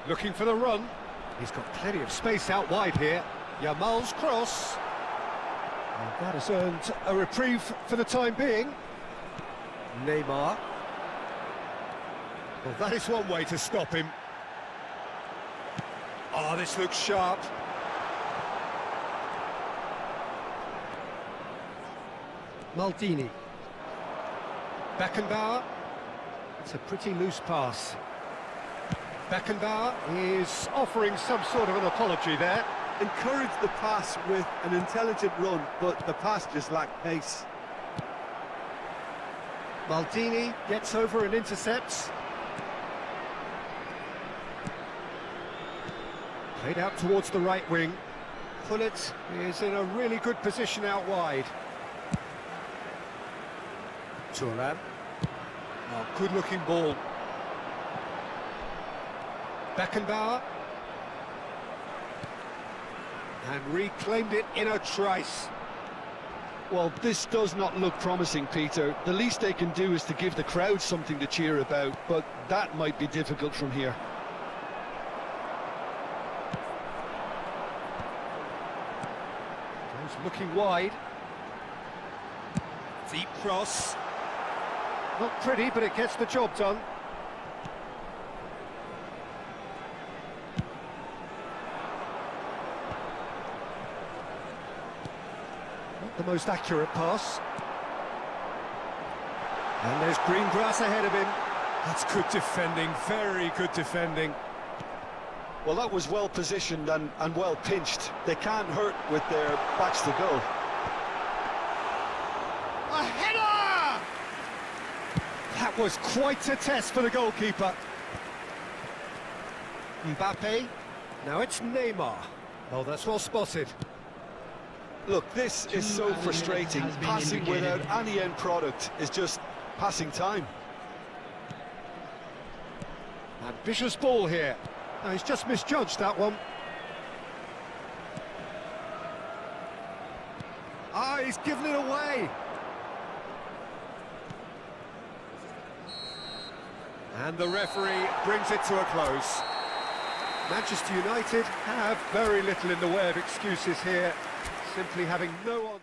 [SPEAKER 2] Looking for the run. He's got plenty of space out wide here. Yamal's cross. And that has earned a reprieve for the time being. Neymar. Well, that is one way to stop him. Oh, this looks sharp. Maldini. Beckenbauer. It's a pretty loose pass. Beckenbauer is offering some sort of an apology there.
[SPEAKER 3] Encouraged the pass with an intelligent run, but the pass just lacked pace.
[SPEAKER 2] Maldini gets over and intercepts. Played out towards the right wing. Pullet is in a really good position out wide. Thuram. Oh, good-looking ball. Beckenbauer. And reclaimed it in a trice.
[SPEAKER 3] Well, this does not look promising, Peter. The least they can do is to give the crowd something to cheer about, but that might be difficult from here.
[SPEAKER 2] Goes looking wide. Deep cross. Not pretty, but it gets the job done. Not the most accurate pass. And there's green grass ahead of him. That's good defending, very good defending.
[SPEAKER 3] Well, that was well positioned and well pinched. They can't hurt with their backs to goal.
[SPEAKER 2] A header! That was quite a test for the goalkeeper. Mbappe. Now it's Neymar. Oh, that's well spotted.
[SPEAKER 3] Look, this is so frustrating. Passing without any end product is just passing time.
[SPEAKER 2] Ambitious ball here. No, he's just misjudged that one. Ah, he's given it away. And the referee brings it to a close. Manchester United have very little in the way of excuses here, simply having no answer.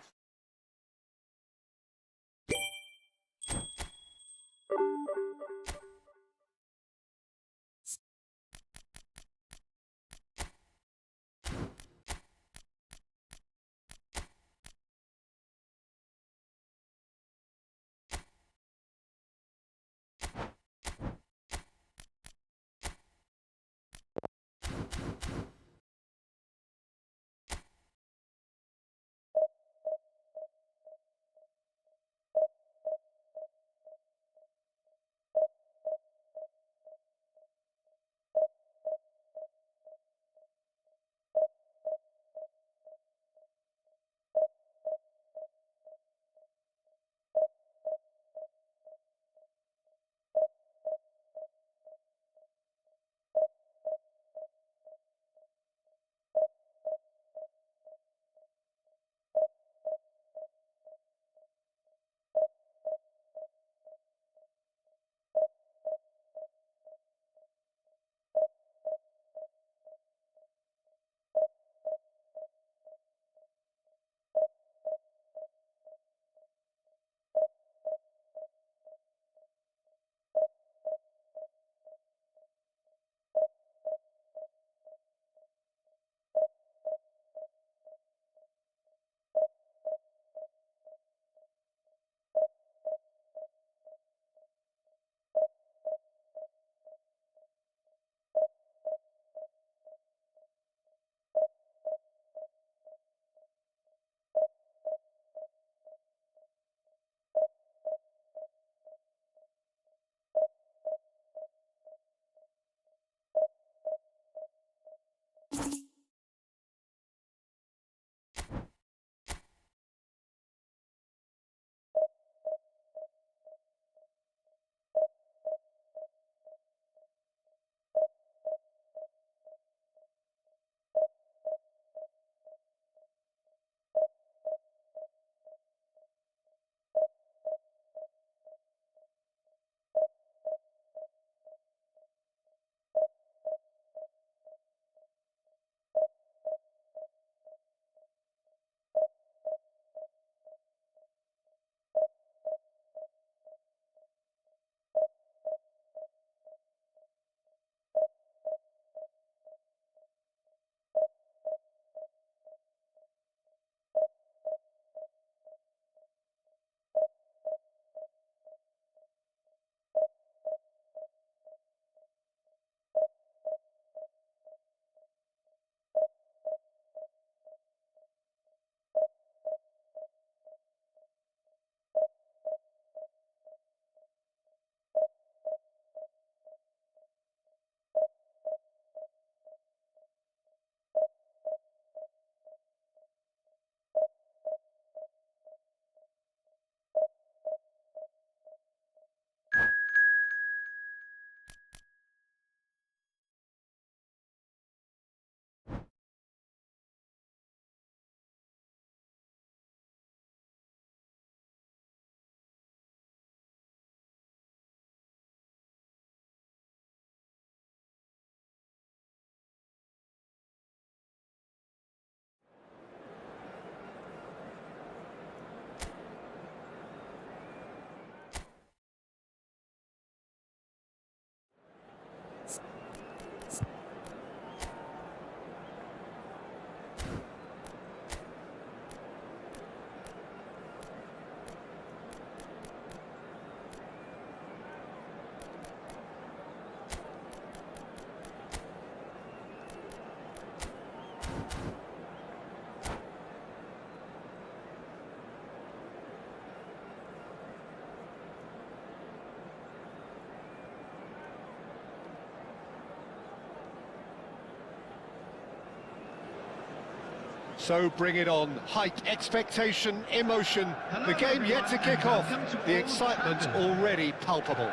[SPEAKER 2] So bring it on. Hype, expectation, emotion. The game yet to kick off. The excitement already palpable.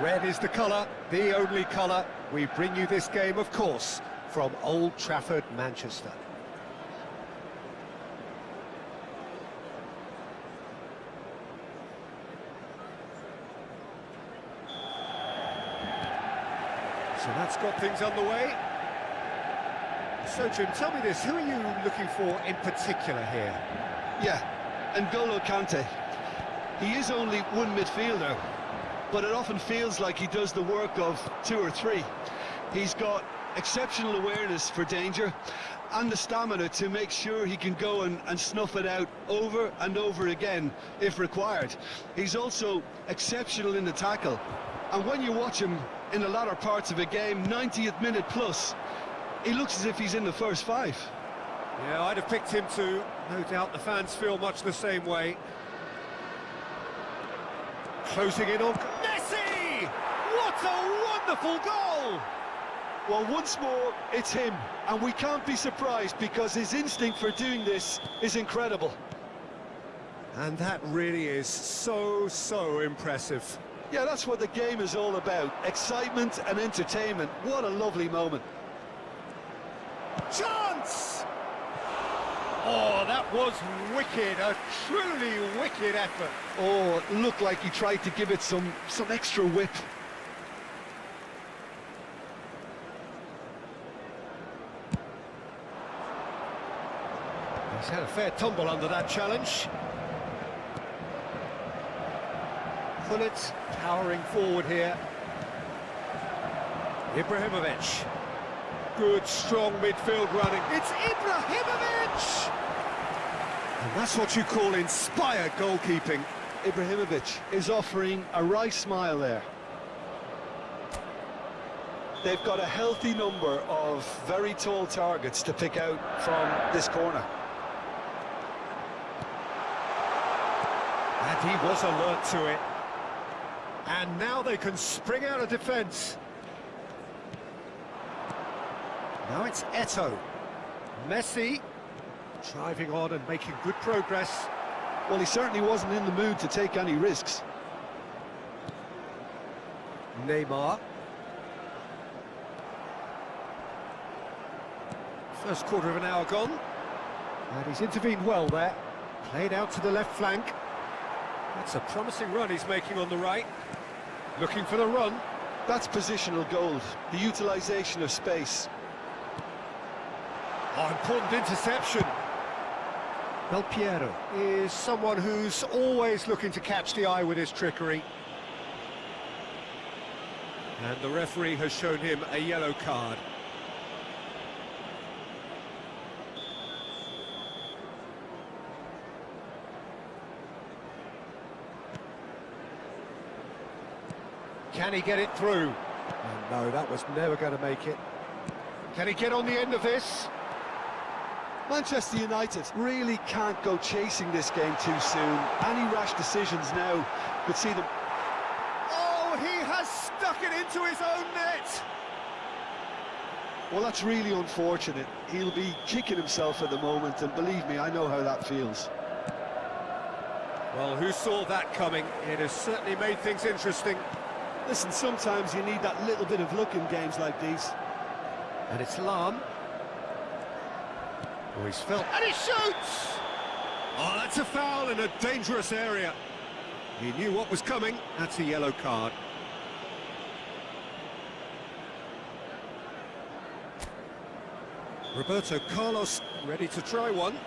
[SPEAKER 2] Red is the colour, the only colour. We bring you this game, of course, from Old Trafford, Manchester. So that's got things underway. So, Jim, tell me this, who are you looking for in particular here?
[SPEAKER 3] Yeah, N'Golo Kante. He is only one midfielder, but it often feels like he does the work of two or three. He's got exceptional awareness for danger and the stamina to make sure he can go and snuff it out over and over again if required. He's also exceptional in the tackle, and when you watch him in the latter parts of a game, 90th minute plus, he looks as if he's in the first five.
[SPEAKER 2] Yeah, I'd have picked him too. No doubt the fans feel much the same way. Closing in on Messi! What a wonderful goal!
[SPEAKER 3] Well, once more, it's him, and we can't be surprised because his instinct for doing this is incredible.
[SPEAKER 2] And that really is so impressive.
[SPEAKER 3] Yeah, that's what the game is all about. Excitement and entertainment. What a lovely moment.
[SPEAKER 2] Chance! Oh, that was wicked, a truly wicked effort.
[SPEAKER 3] Oh, it looked like he tried to give it some extra whip.
[SPEAKER 2] He's had a fair tumble under that challenge. Bullets powering forward here. Ibrahimovic. Good, strong midfield running. It's Ibrahimovic! And that's what you call inspired goalkeeping.
[SPEAKER 3] Ibrahimovic is offering a wry smile there. They've got a healthy number of very tall targets to pick out from this corner.
[SPEAKER 2] And he was alert to it. And now they can spring out of defence. Now it's Eto'o. Messi driving on and making good progress.
[SPEAKER 3] Well, he certainly wasn't in the mood to take any risks.
[SPEAKER 2] Neymar. First quarter of an hour gone. And he's intervened well there. Played out to the left flank. That's a promising run he's making on the right. Looking for the run.
[SPEAKER 3] That's positional gold, the utilisation of space.
[SPEAKER 2] Oh, important interception. Del Piero is someone who's always looking to catch the eye with his trickery. And the referee has shown him a yellow card. Can he get it through? Oh, no, that was never going to make it. Can he get on the end of this?
[SPEAKER 3] Manchester United really can't go chasing this game too soon. Any rash decisions now could see them...
[SPEAKER 2] Oh, he has stuck it into his own net!
[SPEAKER 3] Well, that's really unfortunate. He'll be kicking himself at the moment, and believe me, I know how that feels.
[SPEAKER 2] Well, who saw that coming? It has certainly made things interesting.
[SPEAKER 3] Listen, sometimes you need that little bit of luck in games like these.
[SPEAKER 2] And it's Lam. Oh, he's felt... And he shoots! Oh, that's a foul in a dangerous area. He knew what was coming. That's a yellow card. Roberto Carlos ready to try one.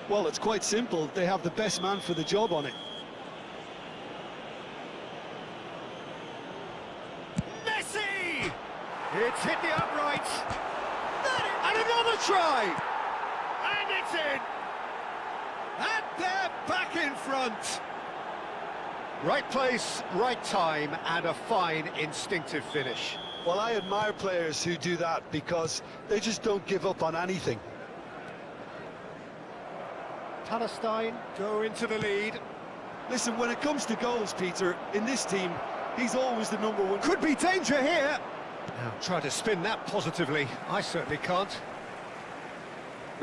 [SPEAKER 3] Well, it's quite simple. They have the best man for the job on it.
[SPEAKER 2] Messi! It's hit the upright. And another try! And it's in! And they're back in front! Right place, right time, and a fine instinctive finish.
[SPEAKER 3] Well, I admire players who do that because they just don't give up on anything.
[SPEAKER 2] Palestine go into the lead.
[SPEAKER 3] Listen, when it comes to goals, Peter, in this team, he's always the number one.
[SPEAKER 2] Could be danger here. Now try to spin that positively. I certainly can't.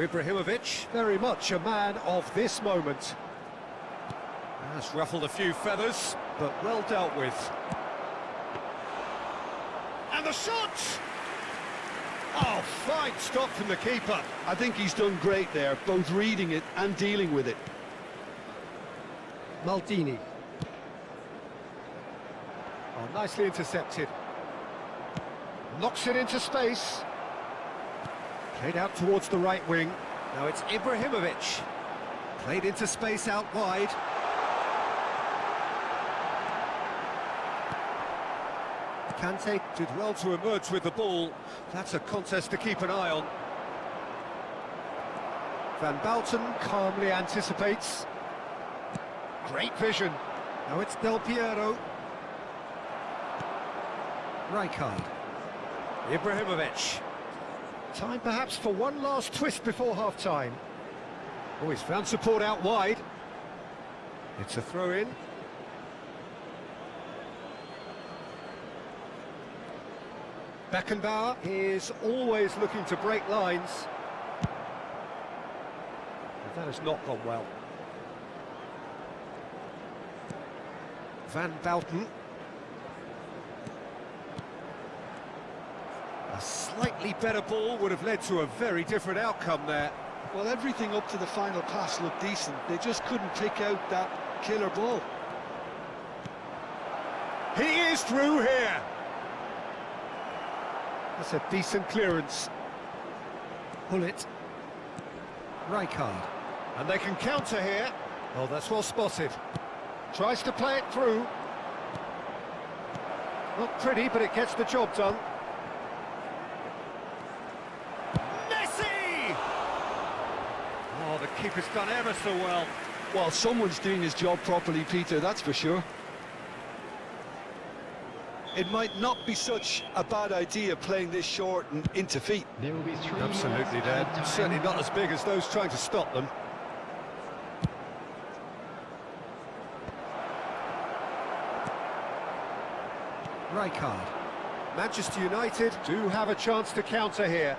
[SPEAKER 2] Ibrahimovic, very much a man of this moment. Has ruffled a few feathers, but well dealt with. And the shot! Oh, fine stop from the keeper.
[SPEAKER 3] I think he's done great there, both reading it and dealing with it.
[SPEAKER 2] Maldini. Oh, nicely intercepted. Knocks it into space. Played out towards the right wing. Now it's Ibrahimovic. Played into space out wide. Kante did well to emerge with the ball. That's a contest to keep an eye on. Van Bouten calmly anticipates. Great vision. Now it's Del Piero. Rijkaard. Ibrahimovic. Time perhaps for one last twist before half-time. Oh, he's found support out wide. It's a throw-in. Beckenbauer is always looking to break lines. And that has not gone well. Van Bouten. A slightly better ball would have led to a very different outcome there.
[SPEAKER 3] Well, everything up to the final pass looked decent. They just couldn't pick out that killer ball.
[SPEAKER 2] He is through here. That's a decent clearance. Pull it. Rijkaard. And they can counter here. Oh, that's well spotted. Tries to play it through. Not pretty, but it gets the job done. Messi! Oh, the keeper's done ever so well.
[SPEAKER 3] Well, someone's doing his job properly, Peter, that's for sure. It might not be such a bad idea playing this short and into feet.
[SPEAKER 4] There will be 3
[SPEAKER 2] Absolutely,
[SPEAKER 4] minutes
[SPEAKER 2] Dad.
[SPEAKER 4] added time.
[SPEAKER 2] Certainly not as big as those trying to stop them. Rijkaard. Manchester United do have a chance to counter here.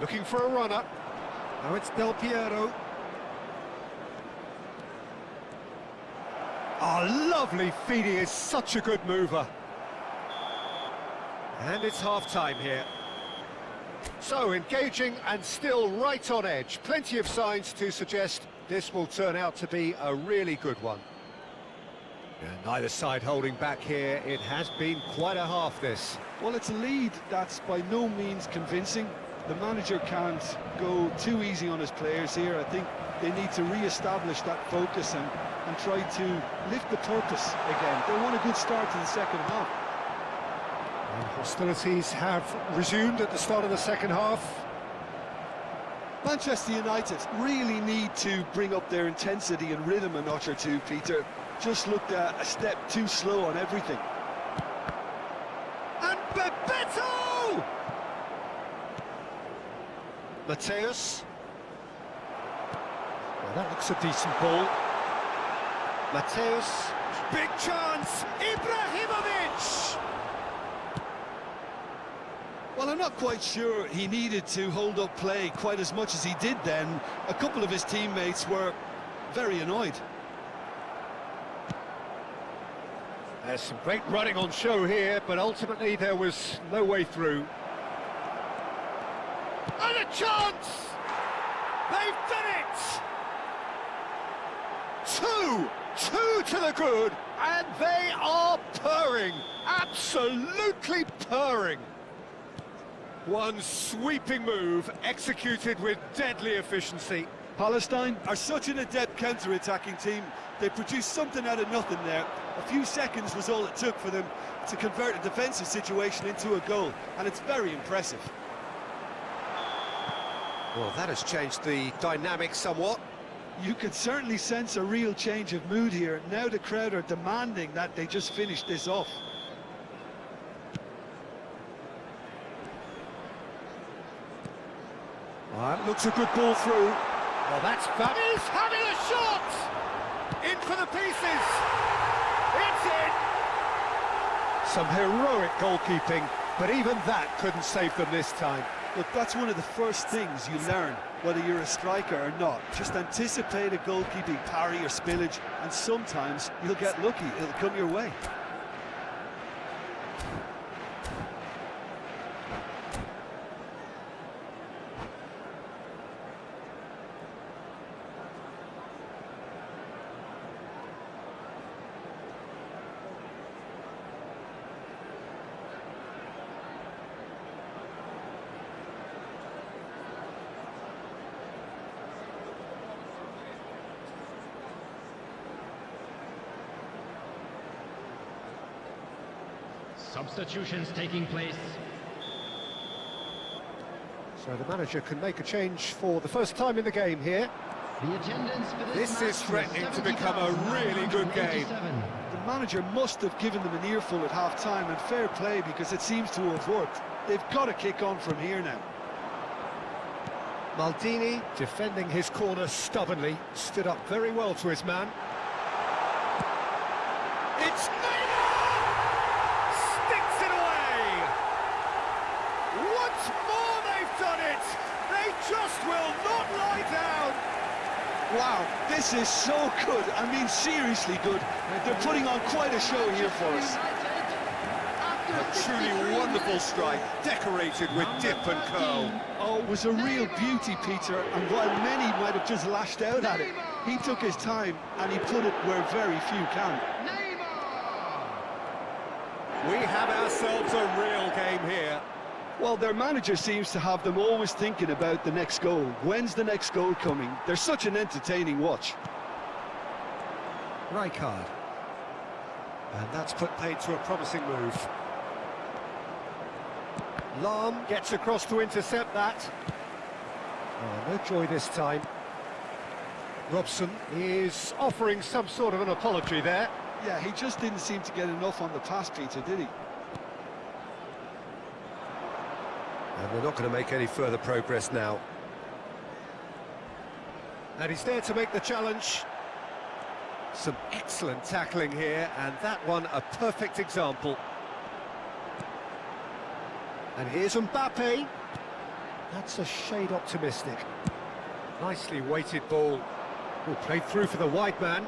[SPEAKER 2] Looking for a runner. Now it's Del Piero. Oh, lovely feed. He is such a good mover. And it's half-time here. So, engaging and still right on edge. Plenty of signs to suggest this will turn out to be a really good one. And neither side holding back here. It has been quite a half, this.
[SPEAKER 3] Well, it's a lead that's by no means convincing. The manager can't go too easy on his players here. I think they need to re-establish that focus and try to lift the purpose again. They want a good start to the second half.
[SPEAKER 2] And hostilities have resumed at the start of the second half.
[SPEAKER 3] Manchester United really need to bring up their intensity and rhythm a notch or two, Peter. Just looked a step too slow on everything.
[SPEAKER 2] And Bebeto! Mateus. Well, that looks a decent ball. Mateus. Big chance! Ibrahimovic!
[SPEAKER 3] Well, I'm not quite sure he needed to hold up play quite as much as he did then. A couple of his teammates were very annoyed.
[SPEAKER 2] There's some great running on show here, but ultimately there was no way through. And a chance! They've done it! Two to the good, and they are purring, absolutely purring. One sweeping move, executed with deadly efficiency.
[SPEAKER 3] Palestine are such an adept counter-attacking team. They produced something out of nothing there. A few seconds was all it took for them to convert a defensive situation into a goal, and it's very impressive.
[SPEAKER 2] Well, that has changed the dynamic somewhat.
[SPEAKER 3] You could certainly sense a real change of mood here. Now the crowd are demanding that they just finish this off.
[SPEAKER 2] That looks a good ball through. Well, that's fun. He's having a shot! In for the pieces! It's in! Some heroic goalkeeping, but even that couldn't save them this time.
[SPEAKER 3] Look, that's one of the first things you learn, whether you're a striker or not. Just anticipate a goalkeeping parry or spillage, and sometimes you'll get lucky, it'll come your way.
[SPEAKER 4] Substitutions taking place.
[SPEAKER 2] So the manager can make a change for the first time in the game here.
[SPEAKER 4] The attendance for
[SPEAKER 2] This
[SPEAKER 4] match
[SPEAKER 2] is threatening
[SPEAKER 4] was
[SPEAKER 2] to become a really good game.
[SPEAKER 4] 70,987.
[SPEAKER 3] The manager must have given them an earful at half-time, and fair play because it seems to have worked. They've got to kick on from here now.
[SPEAKER 2] Maldini defending his corner stubbornly, stood up very well to his man. It's Neymar! Sticks it away! Once more they've done it! They just will not lie down!
[SPEAKER 3] Wow, this is so good. I mean, seriously good. They're putting on quite a show here for us.
[SPEAKER 2] A truly wonderful strike, decorated with dip and curl.
[SPEAKER 3] Oh, it was a real beauty, Peter, and while many might have just lashed out at it, he took his time and he put it where very few can.
[SPEAKER 2] We have ourselves a real game here.
[SPEAKER 3] Well, their manager seems to have them always thinking about the next goal. When's the next goal coming? They're such an entertaining watch.
[SPEAKER 2] Rijkaard. And that's put paid to a promising move. Lahm gets across to intercept that. Oh, no joy this time. Robson is offering some sort of an apology there.
[SPEAKER 3] Yeah, he just didn't seem to get enough on the pass, Peter, did he?
[SPEAKER 2] And we're not going to make any further progress now. And he's there to make the challenge. Some excellent tackling here, and that one a perfect example. And here's Mbappe. That's a shade optimistic. Nicely weighted ball. Oh, played through for the wide man.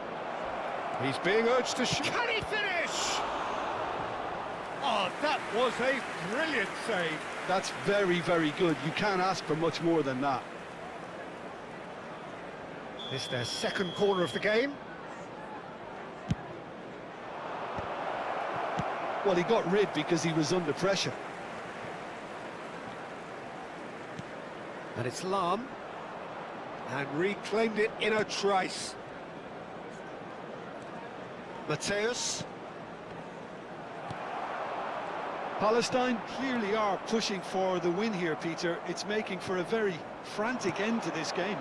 [SPEAKER 2] He's being urged to shoot. Can he finish? Oh, that was a brilliant save.
[SPEAKER 3] That's very, very good. You can't ask for much more than that.
[SPEAKER 2] This is their second corner of the game.
[SPEAKER 3] Well, he got rid because he was under pressure.
[SPEAKER 2] And it's Lahm. And reclaimed it in a trice. Mateus.
[SPEAKER 3] Palestine clearly are pushing for the win here, Peter. It's making for a very frantic end to this game.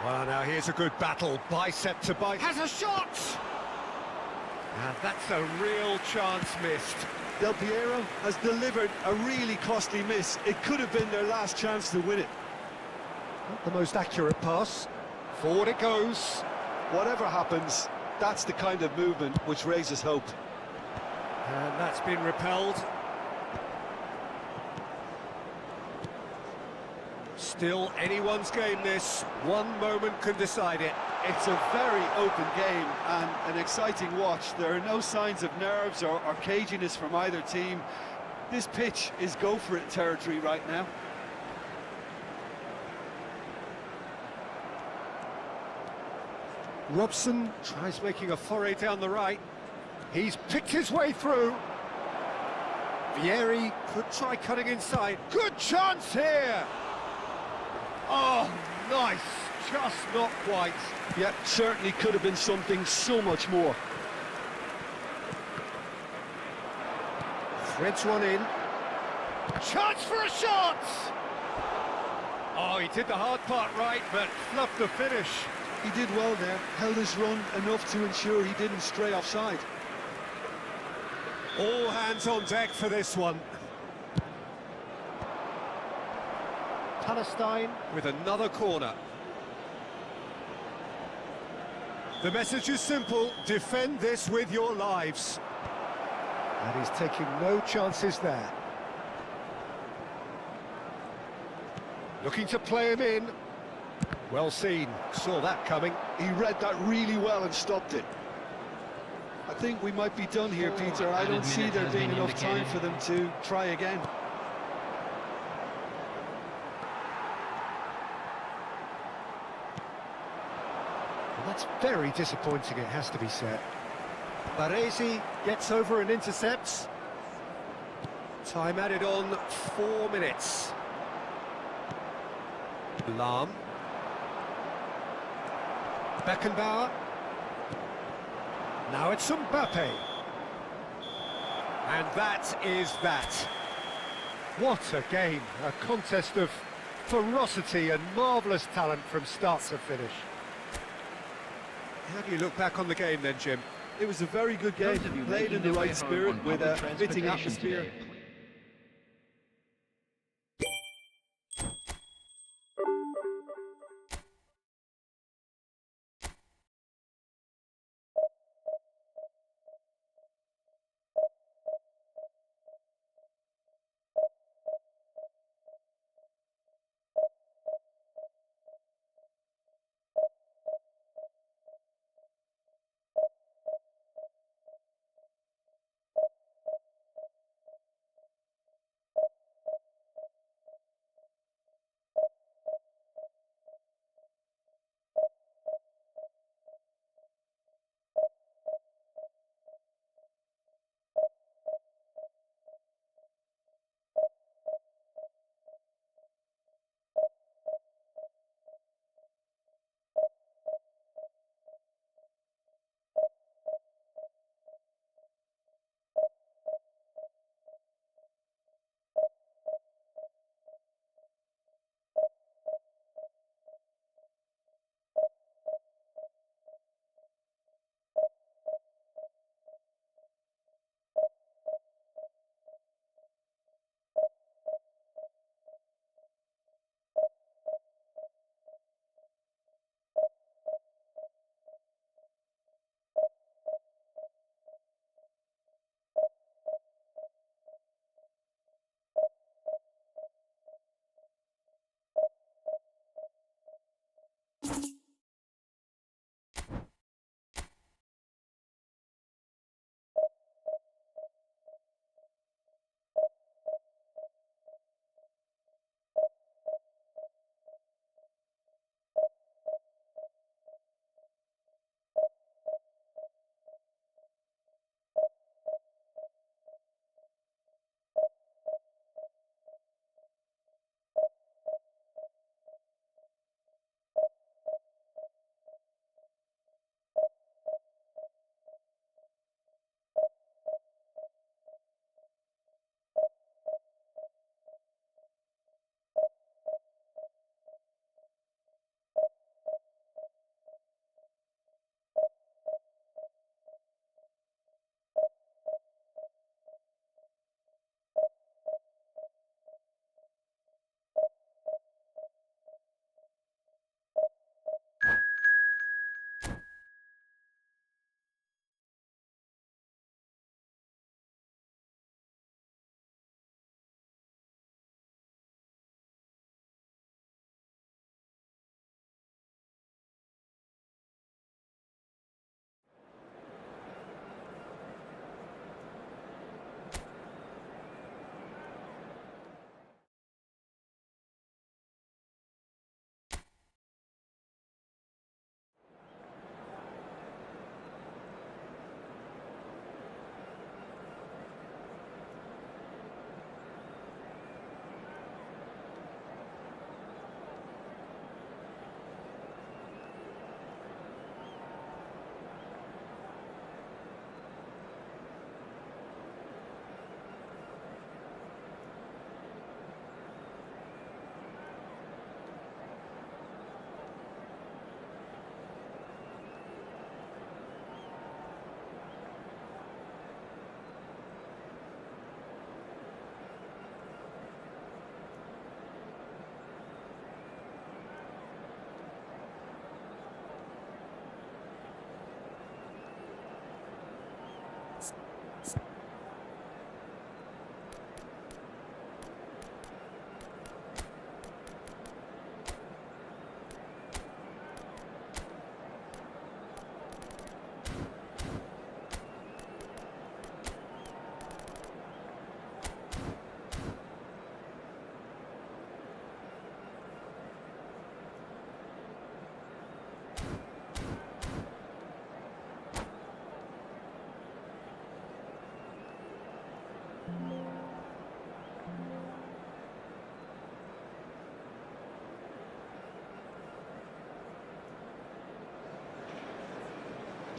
[SPEAKER 2] Well, now here's a good battle, bicep to bicep. Has a shot! And that's a real chance missed.
[SPEAKER 3] Del Piero has delivered a really costly miss. It could have been their last chance to win it.
[SPEAKER 2] Not the most accurate pass. Forward it goes.
[SPEAKER 3] Whatever happens, that's the kind of movement which raises hope.
[SPEAKER 2] And that's been repelled. Still anyone's game, this. One moment can decide it.
[SPEAKER 3] It's a very open game and an exciting watch. There are no signs of nerves or caginess from either team. This pitch is go-for-it territory right now.
[SPEAKER 2] Robson tries making a foray down the right. He's picked his way through. Vieri could try cutting inside. Good chance here! Oh, nice. Just not quite.
[SPEAKER 3] Yeah, certainly could have been something so much more.
[SPEAKER 2] Threads one in. Chance for a shot! Oh, he did the hard part right, but fluffed the finish.
[SPEAKER 3] He did well there, held his run enough to ensure he didn't stray offside.
[SPEAKER 2] All hands on deck for this one. Palestine with another corner. The message is simple, defend this with your lives. And he's taking no chances there. Looking to play him in. Well seen, saw that coming.
[SPEAKER 3] He read that really well and stopped it. I think we might be done here, Peter. I don't see there being enough time for them to try again.
[SPEAKER 2] Well, that's very disappointing, it has to be said. Baresi gets over and intercepts. Time added on 4 minutes. Lahm. Beckenbauer. Now it's Mbappe. And that is that. What a game. A contest of ferocity and marvellous talent from start to finish. How do you look back on the game then, Jim?
[SPEAKER 3] It was a very good game, played in the right spirit with a fitting atmosphere.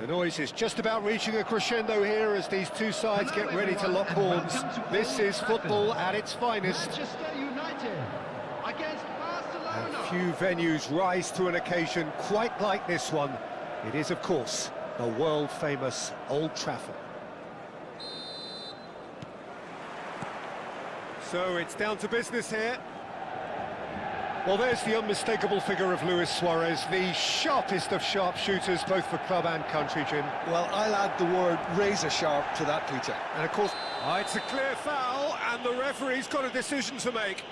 [SPEAKER 2] The noise is just about reaching a crescendo here as these two sides get ready to lock horns. This is football at its finest.
[SPEAKER 4] Manchester United against Barcelona.
[SPEAKER 2] And few venues rise to an occasion quite like this one. It is, of course, the world-famous Old Trafford. So it's down to business here. Well, there's the unmistakable figure of Luis Suarez, the sharpest of sharpshooters, both for club and country, Jim.
[SPEAKER 3] Well, I'll add the word razor sharp to that, Peter.
[SPEAKER 2] And of course, it's a clear foul, and the referee's got a decision to make.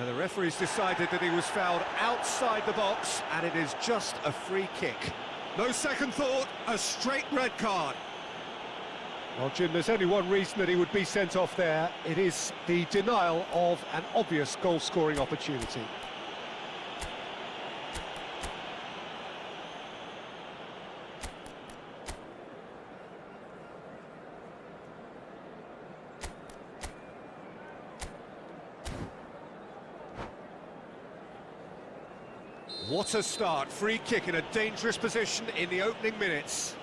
[SPEAKER 2] The referee's decided that he was fouled outside the box, and it is just a free kick. No second thought, a straight red card. Well, Jim, there's only one reason that he would be sent off there. It is the denial of an obvious goal-scoring opportunity. What a start. Free kick in a dangerous position in the opening minutes.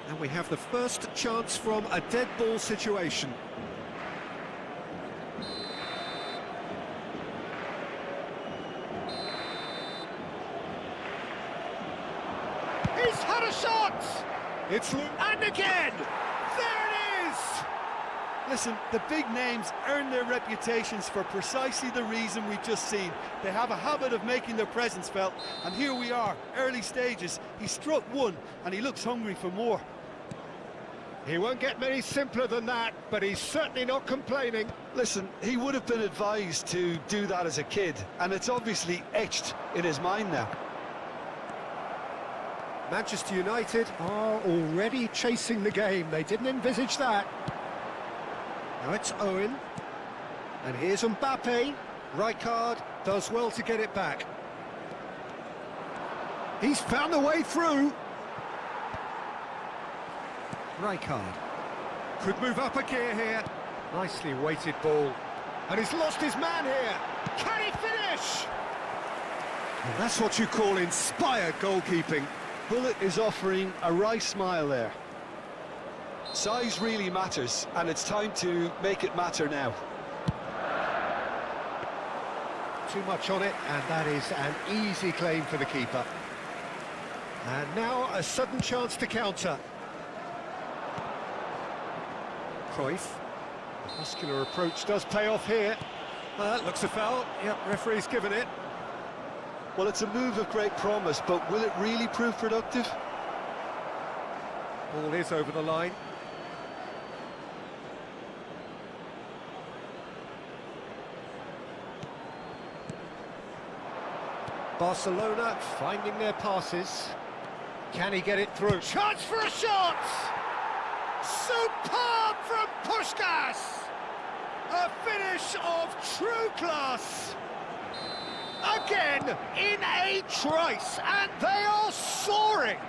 [SPEAKER 2] And we have the first chance from a dead ball situation. He's had a shot! It's... and again! There it is!
[SPEAKER 3] Listen, the big names earn their reputations for precisely the reason we've just seen. They have a habit of making their presence felt, and here we are, early stages. He struck one, and he looks hungry for more.
[SPEAKER 2] He won't get many simpler than that, but he's certainly not complaining.
[SPEAKER 3] Listen, he would have been advised to do that as a kid, and it's obviously etched in his mind now.
[SPEAKER 2] Manchester United are already chasing the game. They didn't envisage that. Now it's Owen. And here's Mbappe. Rijkaard does well to get it back. He's found a way through. Rijkaard could move up a gear here. Nicely weighted ball. And he's lost his man here. Can he finish? Well, that's what you call inspired goalkeeping.
[SPEAKER 3] Bullet is offering a wry smile there. Size really matters, and it's time to make it matter now.
[SPEAKER 2] Too much on it, and that is an easy claim for the keeper. And now a sudden chance to counter. Cruyff. The muscular approach does pay off here. That looks a foul. Yep, referee's given it.
[SPEAKER 3] Well, it's a move of great promise, but will it really prove productive?
[SPEAKER 2] Ball is over the line. Barcelona finding their passes. Can he get it through? Chance for a shot! Superb from Puskás! A finish of true class! Again, in a trice, and they are soaring!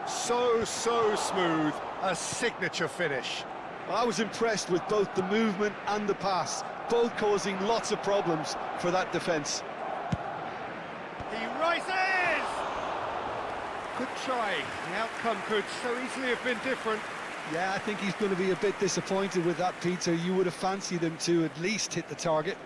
[SPEAKER 2] So smooth, a signature finish.
[SPEAKER 3] I was impressed with both the movement and the pass, both causing lots of problems for that defence.
[SPEAKER 2] He rises! Good try. The outcome could so easily have been different.
[SPEAKER 3] Yeah, I think he's going to be a bit disappointed with that, Peter. You would have fancied him to at least hit the target.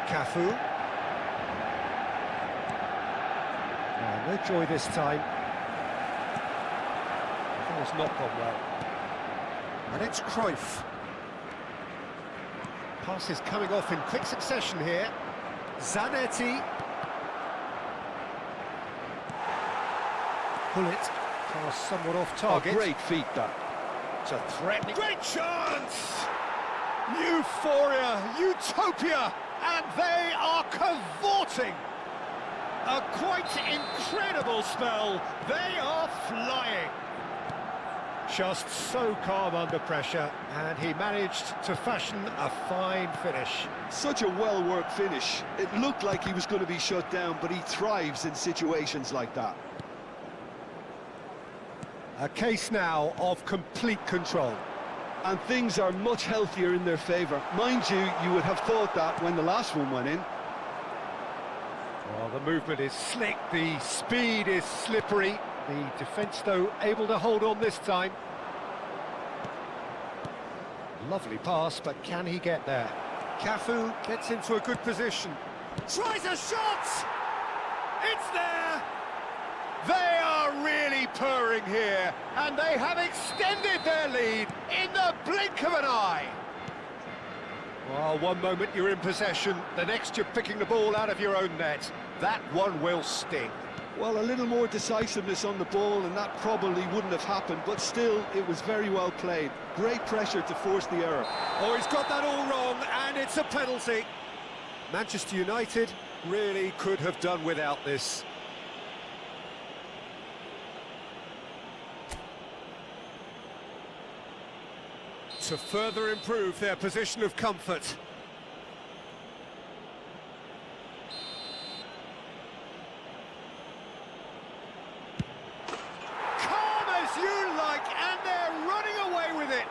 [SPEAKER 2] Cafu. No joy this time. That has not gone well. And it's Cruyff. Passes coming off in quick succession here. Zanetti. Bullet. Pass somewhat off target.
[SPEAKER 3] Oh, great feat, that.
[SPEAKER 2] It's a threatening... Great chance! Euphoria, utopia, and they are cavorting. A quite incredible spell. They are flying. Just so calm under pressure, and he managed to fashion a fine finish.
[SPEAKER 3] Such a well-worked finish. It looked like he was going to be shut down, but he thrives in situations like that.
[SPEAKER 2] A case now of complete control.
[SPEAKER 3] and things are much healthier in their favour. Mind you, you would have thought that when the last one went in.
[SPEAKER 2] Well, the movement is slick, the speed is slippery. The defence, though, able to hold on this time. Lovely pass, but can he get there? Cafu gets into a good position. Tries a shot! It's there! They are really purring here, and they have extended their lead in the blink of an eye. Well, one moment you're in possession, the next you're picking the ball out of your own net. That one will sting.
[SPEAKER 3] Well, a little more decisiveness on the ball and that probably wouldn't have happened, but still, it was very well played. Great pressure to force the error.
[SPEAKER 2] Oh, he's got that all wrong, and it's a penalty. Manchester United really could have done without this. To further improve their position of comfort. You like, and they're running away with it.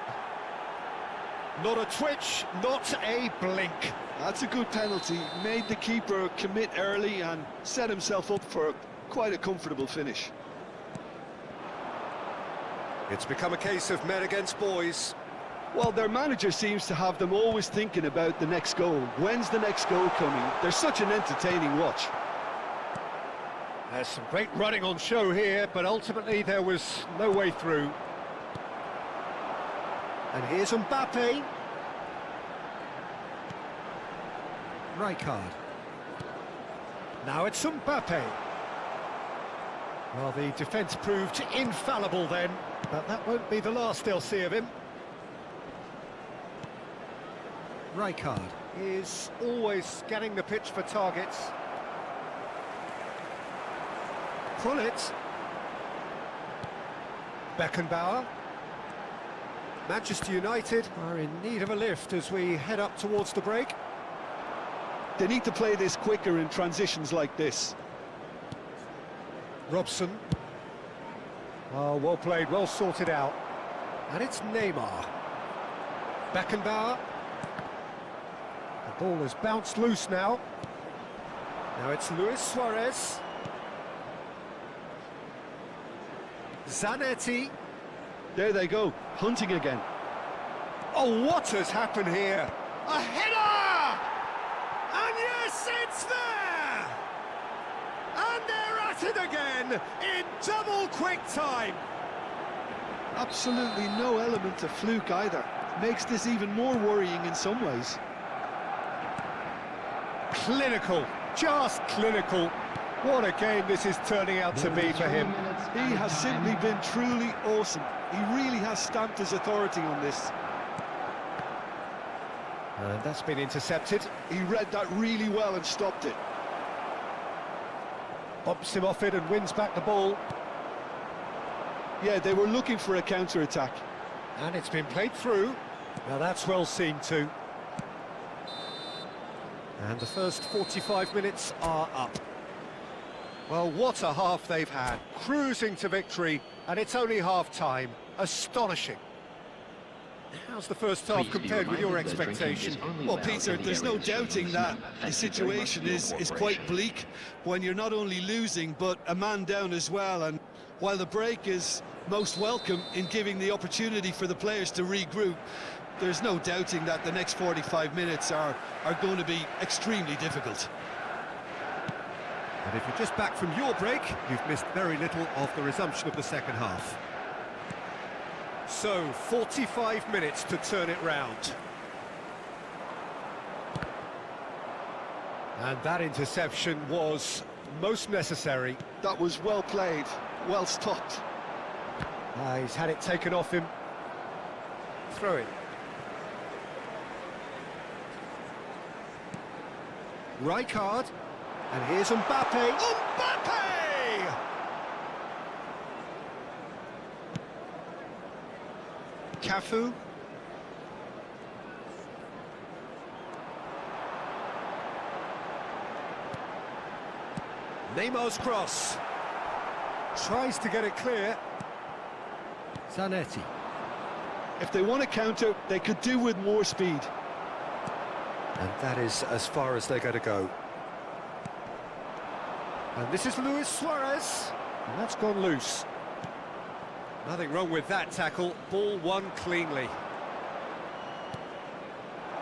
[SPEAKER 2] Not a twitch, not a blink.
[SPEAKER 3] That's a good penalty. Made the keeper commit early and set himself up for quite a comfortable finish.
[SPEAKER 2] It's become a case of men against boys.
[SPEAKER 3] Well, their manager seems to have them always thinking about the next goal. When's the next goal coming? They're such an entertaining watch.
[SPEAKER 2] There's some great running on show here, but ultimately there was no way through. And here's Mbappe. Rijkaard. Now it's Mbappe. Well, the defence proved infallible then, but that won't be the last they'll see of him. Rijkaard is always scanning the pitch for targets. Pull it. Beckenbauer. Manchester United are in need of a lift as we head up towards the break.
[SPEAKER 3] They need to play this quicker in transitions like this.
[SPEAKER 2] Robson. Oh, well played, well sorted out. And it's Neymar. Beckenbauer. The ball has bounced loose now. Now it's Luis Suarez. Zanetti.
[SPEAKER 3] There they go, hunting again.
[SPEAKER 2] Oh, what has happened here? A header! And yes, it's there! And they're at it again in double quick time.
[SPEAKER 3] Absolutely no element of fluke either. Makes this even more worrying in some ways.
[SPEAKER 2] Clinical, just clinical. What a game this is turning out to be for him.
[SPEAKER 3] He has simply been truly awesome. He really has stamped his authority on this.
[SPEAKER 2] And that's been intercepted.
[SPEAKER 3] He read that really well and stopped it.
[SPEAKER 2] Bumps him off it and wins back the ball.
[SPEAKER 3] Yeah, they were looking for a counter-attack.
[SPEAKER 2] And it's been played through. Now that's well seen too. And the first 45 minutes are up. Well, what a half they've had. Cruising to victory, and it's only half-time. Astonishing. How's the first half compared with your expectation?
[SPEAKER 3] Well, Peter, there's no doubting that the situation is quite bleak when you're not only losing, but a man down as well. And while the break is most welcome in giving the opportunity for the players to regroup, there's no doubting that the next 45 minutes are going to be extremely difficult.
[SPEAKER 2] And if you're just back from your break, you've missed very little of the resumption of the second half. So, 45 minutes to turn it round. And that interception was most necessary.
[SPEAKER 3] That was well played, well stopped.
[SPEAKER 2] He's had it taken off him. Throw it. Rijkaard. And here's Mbappe. Mbappe! Cafu. Neymar's cross. Tries to get it clear. Zanetti.
[SPEAKER 3] If they want to counter, they could do with more speed.
[SPEAKER 2] And that is as far as they're going to go. And this is Luis Suarez. And that's gone loose. Nothing wrong with that tackle. Ball won cleanly.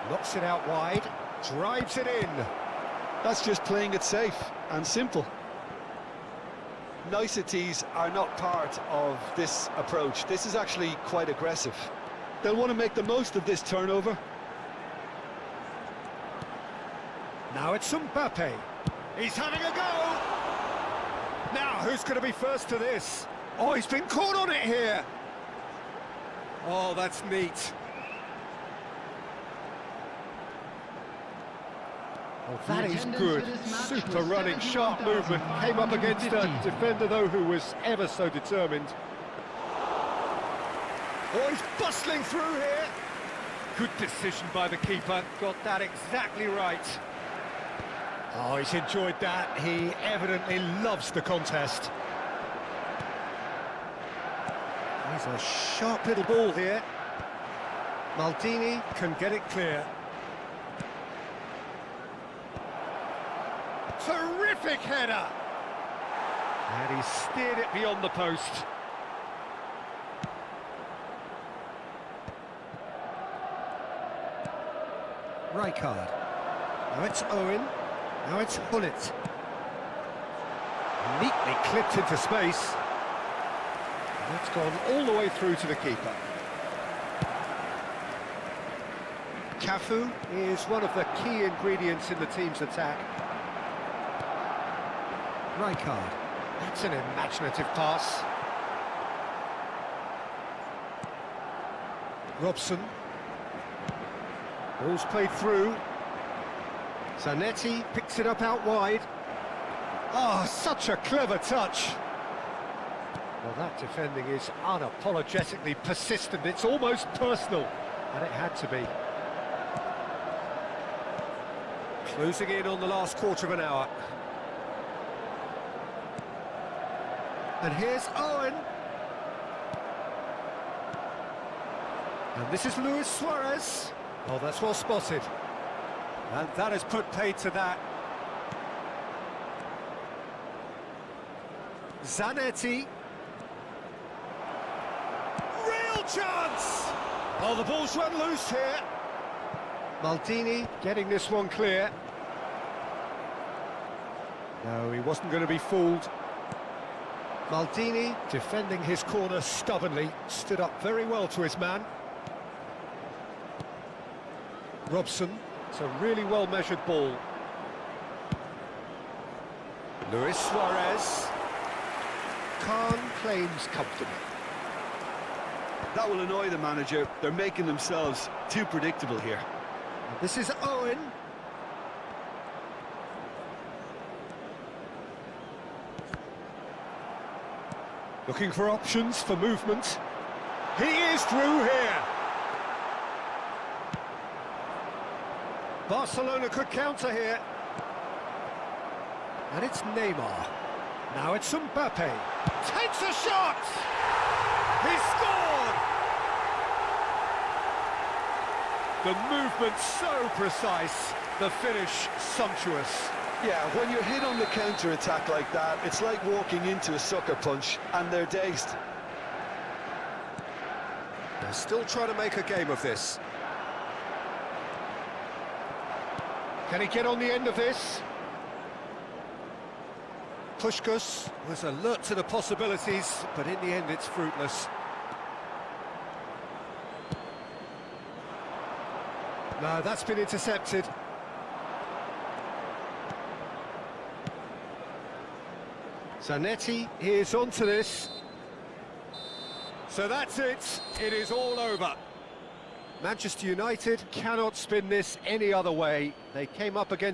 [SPEAKER 2] Knocks it out wide. Drives it in.
[SPEAKER 3] That's just playing it safe and simple. Niceties are not part of this approach. This is actually quite aggressive. They'll want to make the most of this turnover.
[SPEAKER 2] Now it's Mbappe. He's having a go. Now, who's going to be first to this? Oh, he's been caught on it here. Oh, that's neat. Oh, that is good. Super running, sharp movement. Came up against a defender, though, who was ever so determined. Oh, he's bustling through here. Good decision by the keeper. Got that exactly right. Oh, he's enjoyed that. He evidently loves the contest. He's a sharp little ball here. Maldini can get it clear. Terrific header! And he steered it beyond the post. Rijkaard. Now it's Owen. Now it's Gullit. Neatly clipped into space. That's gone all the way through to the keeper. Cafu is one of the key ingredients in the team's attack. Rijkaard. That's an imaginative pass. Robson. Ball's played through. Zanetti picks it up out wide. Oh, such a clever touch. Well, that defending is unapologetically persistent. It's almost personal, and it had to be. Closing in on the last quarter of an hour. And here's Owen. And this is Luis Suarez. Oh, that's well spotted. And that has put paid to that. Zanetti. Real chance! Oh, the ball's run loose here. Maldini getting this one clear. No, he wasn't going to be fooled. Maldini defending his corner stubbornly, stood up very well to his man. Robson, it's a really well-measured ball. Luis Suarez. Khan claims comfortably.
[SPEAKER 3] That will annoy the manager. They're making themselves too predictable here.
[SPEAKER 2] This is Owen. Looking for options for movement. He is through here. Barcelona could counter here. And it's Neymar. Now it's Mbappe. Takes a shot! He scored! The movement so precise, the finish sumptuous.
[SPEAKER 3] Yeah, when you're hit on the counter-attack like that, it's like walking into a sucker punch, and they're dazed.
[SPEAKER 2] They're still trying to make a game of this. Can he get on the end of this? Puskás was alert to the possibilities, but in the end it's fruitless. No, that's been intercepted. Zanetti is onto this. So that's it. It is all over. Manchester United cannot spin this any other way. They came up against